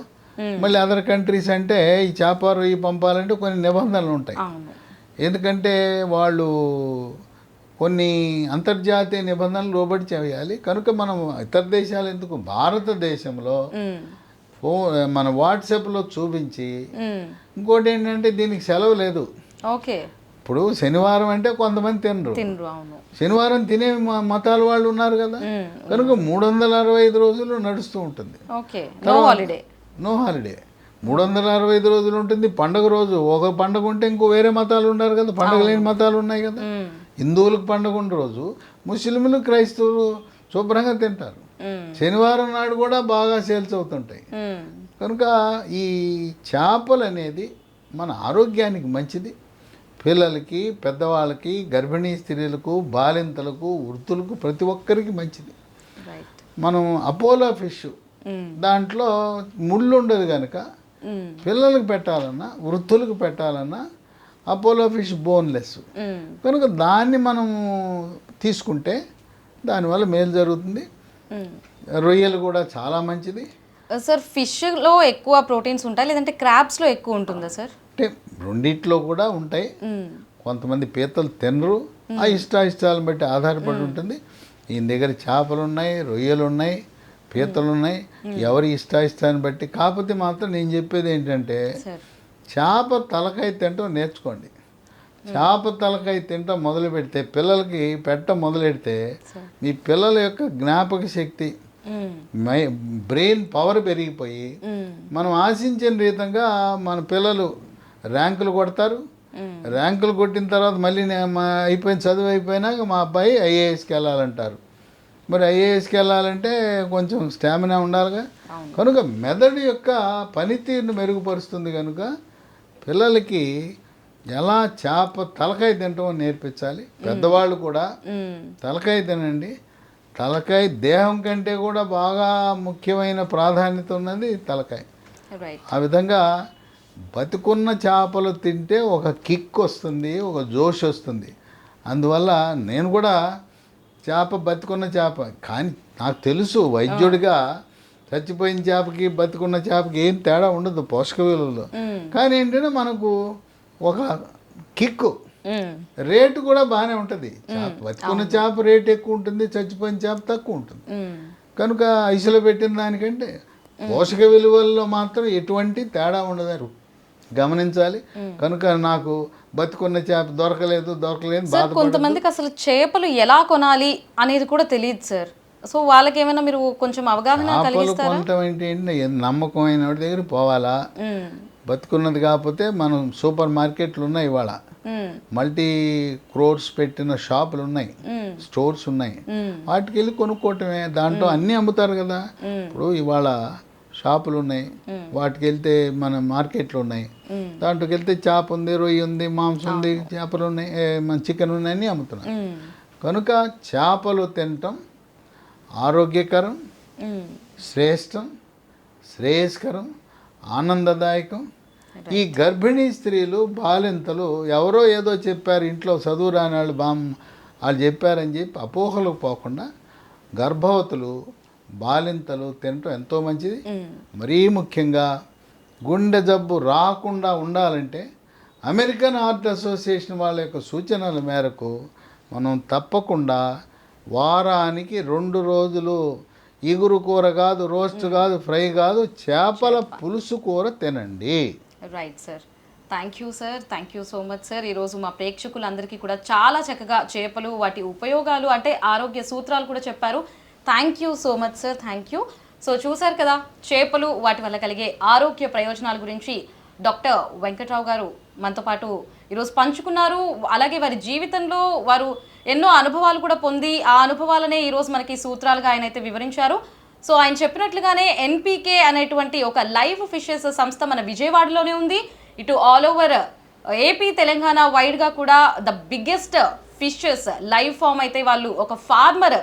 S2: మళ్ళీ అదర్ కంట్రీస్ అంటే ఈ చేప రొయ్యి పంపాలంటే కొన్ని నిబంధనలు ఉంటాయి.
S1: అవును.
S2: ఎందుకంటే వాళ్ళు కొన్ని అంతర్జాతీయ నిబంధనలు లోబడి చేయాలి. కనుక మనం ఇతర దేశాలు ఎందుకు, భారతదేశంలో
S1: మ్మ్.
S2: మన వాట్సాప్లో చూపించి,
S1: మ్మ్.
S2: ఇంకోటి ఏంటంటే దీనికి సెలవు లేదు.
S1: ఓకే.
S2: ఇప్పుడు శనివారం అంటే కొంతమంది తినరు,
S1: తినరు. అవును.
S2: శనివారం తినే మతాల వాళ్ళు ఉన్నారు కదా.
S1: మ్మ్.
S2: కనుక 365 రోజులు నడుస్తూ ఉంటుంది.
S1: Okay. No holiday.
S2: No holiday 365 రోజులు ఉంటుంది. పండగ రోజు ఒక పండగ ఉంటే ఇంకో వేరే మతాలు ఉన్నారు కదా, పండగ లేని మతాలు ఉన్నాయి కదా.
S1: మ్మ్.
S2: హిందువులకు పండగ ఉన్న రోజు ముస్లింలు, క్రైస్తవులు శుభ్రంగా తింటారు.
S1: మ్మ్.
S2: శనివారం నాడు కూడా బాగా సేల్స్ అవుతుంటాయి.
S1: మ్మ్.
S2: కనుక ఈ చేపలు అనేది మన ఆరోగ్యానికి మంచిది. పిల్లలకి, పెద్దవాళ్ళకి, గర్భిణీ స్త్రీలకు, బాలింతలకు, వృద్ధులకు, ప్రతి ఒక్కరికి మంచిది.
S1: రైట్.
S2: మనం అపోలో ఫిష్
S1: మ్మ్.
S2: దాంట్లో ముళ్ళు ఉండదు కనుక
S1: మ్మ్.
S2: పిల్లలకు పెట్టాలన్నా, వృద్ధులకు పెట్టాలన్నా అపోలో ఫిష్ బోన్లెస్.
S1: మ్మ్.
S2: కనుక దాన్ని మనం తీసుకుంటే దానివల్ల మేలు జరుగుతుంది.
S1: మ్మ్.
S2: రొయ్యలు కూడా చాలా మంచిది.
S1: సార్ ఫిష్లో ఎక్కువ ప్రోటీన్స్ ఉంటాయి లేదంటే క్రాబ్స్లో ఎక్కువ ఉంటుందా సార్?
S2: అంటే రెండిట్లో కూడా ఉంటాయి.
S1: మ్మ్.
S2: కొంతమంది పీతలు తినరు, ఆ ఇష్టాలను బట్టి ఆధారపడి ఉంటుంది. ఈయన దగ్గర చేపలు ఉన్నాయి, రొయ్యలు ఉన్నాయి, పీతలు ఉన్నాయి, ఎవరి ఇష్టాన్ని బట్టి. కాకపోతే మాత్రం నేను చెప్పేది ఏంటంటే
S1: సార్
S2: చేప తలకాయ తింటాం నేర్చుకోండి. చేప తలకాయ తింటాం మొదలు పెడితే, పిల్లలకి మొదలెడితే మీ పిల్లల యొక్క జ్ఞాపక శక్తి, బ్రెయిన్ పవర్ పెరిగిపోయి మనం ఆశించిన రీతంగా మన పిల్లలు ర్యాంకులు కొడతారు. ర్యాంకులు కొట్టిన తర్వాత మళ్ళీ అయిపోయిన చదువు అయిపోయినాక మా అబ్బాయి ఐఏఎస్కి వెళ్ళాలంటారు. మరి ఐఏఎస్కి వెళ్ళాలంటే కొంచెం స్టామినా ఉండాలిగా. కనుక మెదడు యొక్క పనితీరును మెరుగుపరుస్తుంది. కనుక పిల్లలకి ఎలా చేప తలకాయ తినటం నేర్పించాలి. పెద్దవాళ్ళు కూడా తలకాయ తినండి. తలకాయ దేహం కంటే కూడా బాగా ముఖ్యమైన ప్రాధాన్యత ఉన్నది తలకాయ. ఆ విధంగా బతుకున్న చేపలు తింటే ఒక కిక్ వస్తుంది, ఒక జోష్ వస్తుంది. అందువల్ల నేను కూడా బతుకున్న చేప, కానీ నాకు తెలుసు వైద్యుడిగా చచ్చిపోయిన చేపకి బతుకున్న చేపకి ఏం తేడా ఉండదు పోషక విలువలో. కానీ ఏంటంటే మనకు ఒక కిక్కు, రేటు కూడా బాగానే ఉంటుంది. బతుకున్న చేప రేటు ఎక్కువ ఉంటుంది, చచ్చిపోయిన చేప తక్కువ ఉంటుంది. కనుక ఐసులో పెట్టిన దానికంటే పోషక విలువల్లో మాత్రం ఎటువంటి తేడా ఉండదు, గమనించాలి. కనుక నాకు బతుకున్న చేప దొరకలేదు
S1: సార్, కొంతమందికి అసలు చేపలు ఎలా కొనాలి అనేది కూడా తెలియదు సార్. సో వాళ్ళకి ఏమైనా మీరు కొంచెం అవగాహన కలిగిస్తారా?
S2: కొనటం ఏంటి, నమ్మకమైన వాడి దగ్గర పోవాలా. బతుకున్నది కాకపోతే మనం సూపర్ మార్కెట్లు ఉన్నాయి ఇవాళ, మల్టీ క్రోర్స్ పెట్టిన షాపులు ఉన్నాయి, స్టోర్స్ ఉన్నాయి, వాటికి వెళ్ళి కొనుక్కోవటమే. దాంట్లో అన్నీ అమ్ముతారు కదా. ఇప్పుడు ఇవాళ షాపులు ఉన్నాయి, వాటికి వెళ్తే మన మార్కెట్లు ఉన్నాయి, దాంట్లోకి వెళ్తే చేప ఉంది, రొయ్య ఉంది, మాంసం ఉంది, చేపలు ఉన్నాయి, మన చికెన్ ఉన్నాయి, అన్నీ అమ్ముతున్నాయి. కనుక చేపలు తినటం ఆరోగ్యకరం, శ్రేష్టం, శ్రేయస్కరం, ఆనందదాయకం. ఈ గర్భిణీ స్త్రీలు, బాలింతలు ఎవరో ఏదో చెప్పారు, ఇంట్లో చదువు రాని వాళ్ళు చెప్పారని చెప్పి అపోహలకు పోకుండా గర్భవతులు బాలింతలు తినటం ఎంతో మంచిది. మరీ ముఖ్యంగా గుండె జబ్బు రాకుండా ఉండాలంటే అమెరికన్ హార్ట్ అసోసియేషన్ వాళ్ళ యొక్క సూచనల మేరకు మనం తప్పకుండా వారానికి 2 రోజులు ఇగురు కూర కాదు, రోస్ట్ కాదు, ఫ్రై కాదు, చేపల పులుసు కూర తినండి.
S1: Right sir, thank you sir, thank you so much sir. ఈరోజు మా ప్రేక్షకులందరికీ కూడా చాలా చక్కగా చేపలు, వాటి ఉపయోగాలు, అంటే ఆరోగ్య సూత్రాలు కూడా చెప్పారు. Thank you so much sir, thank you. So చూసారు కదా, చేపలు, వాటి వల్ల కలిగే ఆరోగ్య ప్రయోజనాల గురించి డాక్టర్ వెంకట్రావు గారు మనతో పాటు ఈరోజు పంచుకున్నారు. అలాగే వారి జీవితంలో వారు ఎన్నో అనుభవాలు కూడా పొంది, ఆ అనుభవాలనే ఈరోజు మనకి సూత్రాలుగా ఆయన అయితే వివరించారు. సో ఆయన చెప్పినట్లుగానే ఎన్పీకే అనేటువంటి ఒక లైవ్ ఫిషెస్ సంస్థ మన విజయవాడలోనే ఉంది. ఇటు ఆల్ ఓవర్ ఏపీ, తెలంగాణ వైడ్గా కూడా the biggest fishes live farm అయితే వాళ్ళు ఒక ఫార్మర్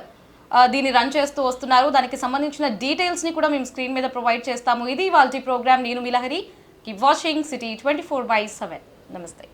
S1: దీన్ని రన్ చేస్తూ వస్తున్నారు. దానికి సంబంధించిన డీటెయిల్స్ని కూడా మేము స్క్రీన్ మీద ప్రొవైడ్ చేస్తాము. ఇది వాళ్ళ ప్రోగ్రామ్. నేను మీ లహరి. Keep watching city 24/7. నమస్తే.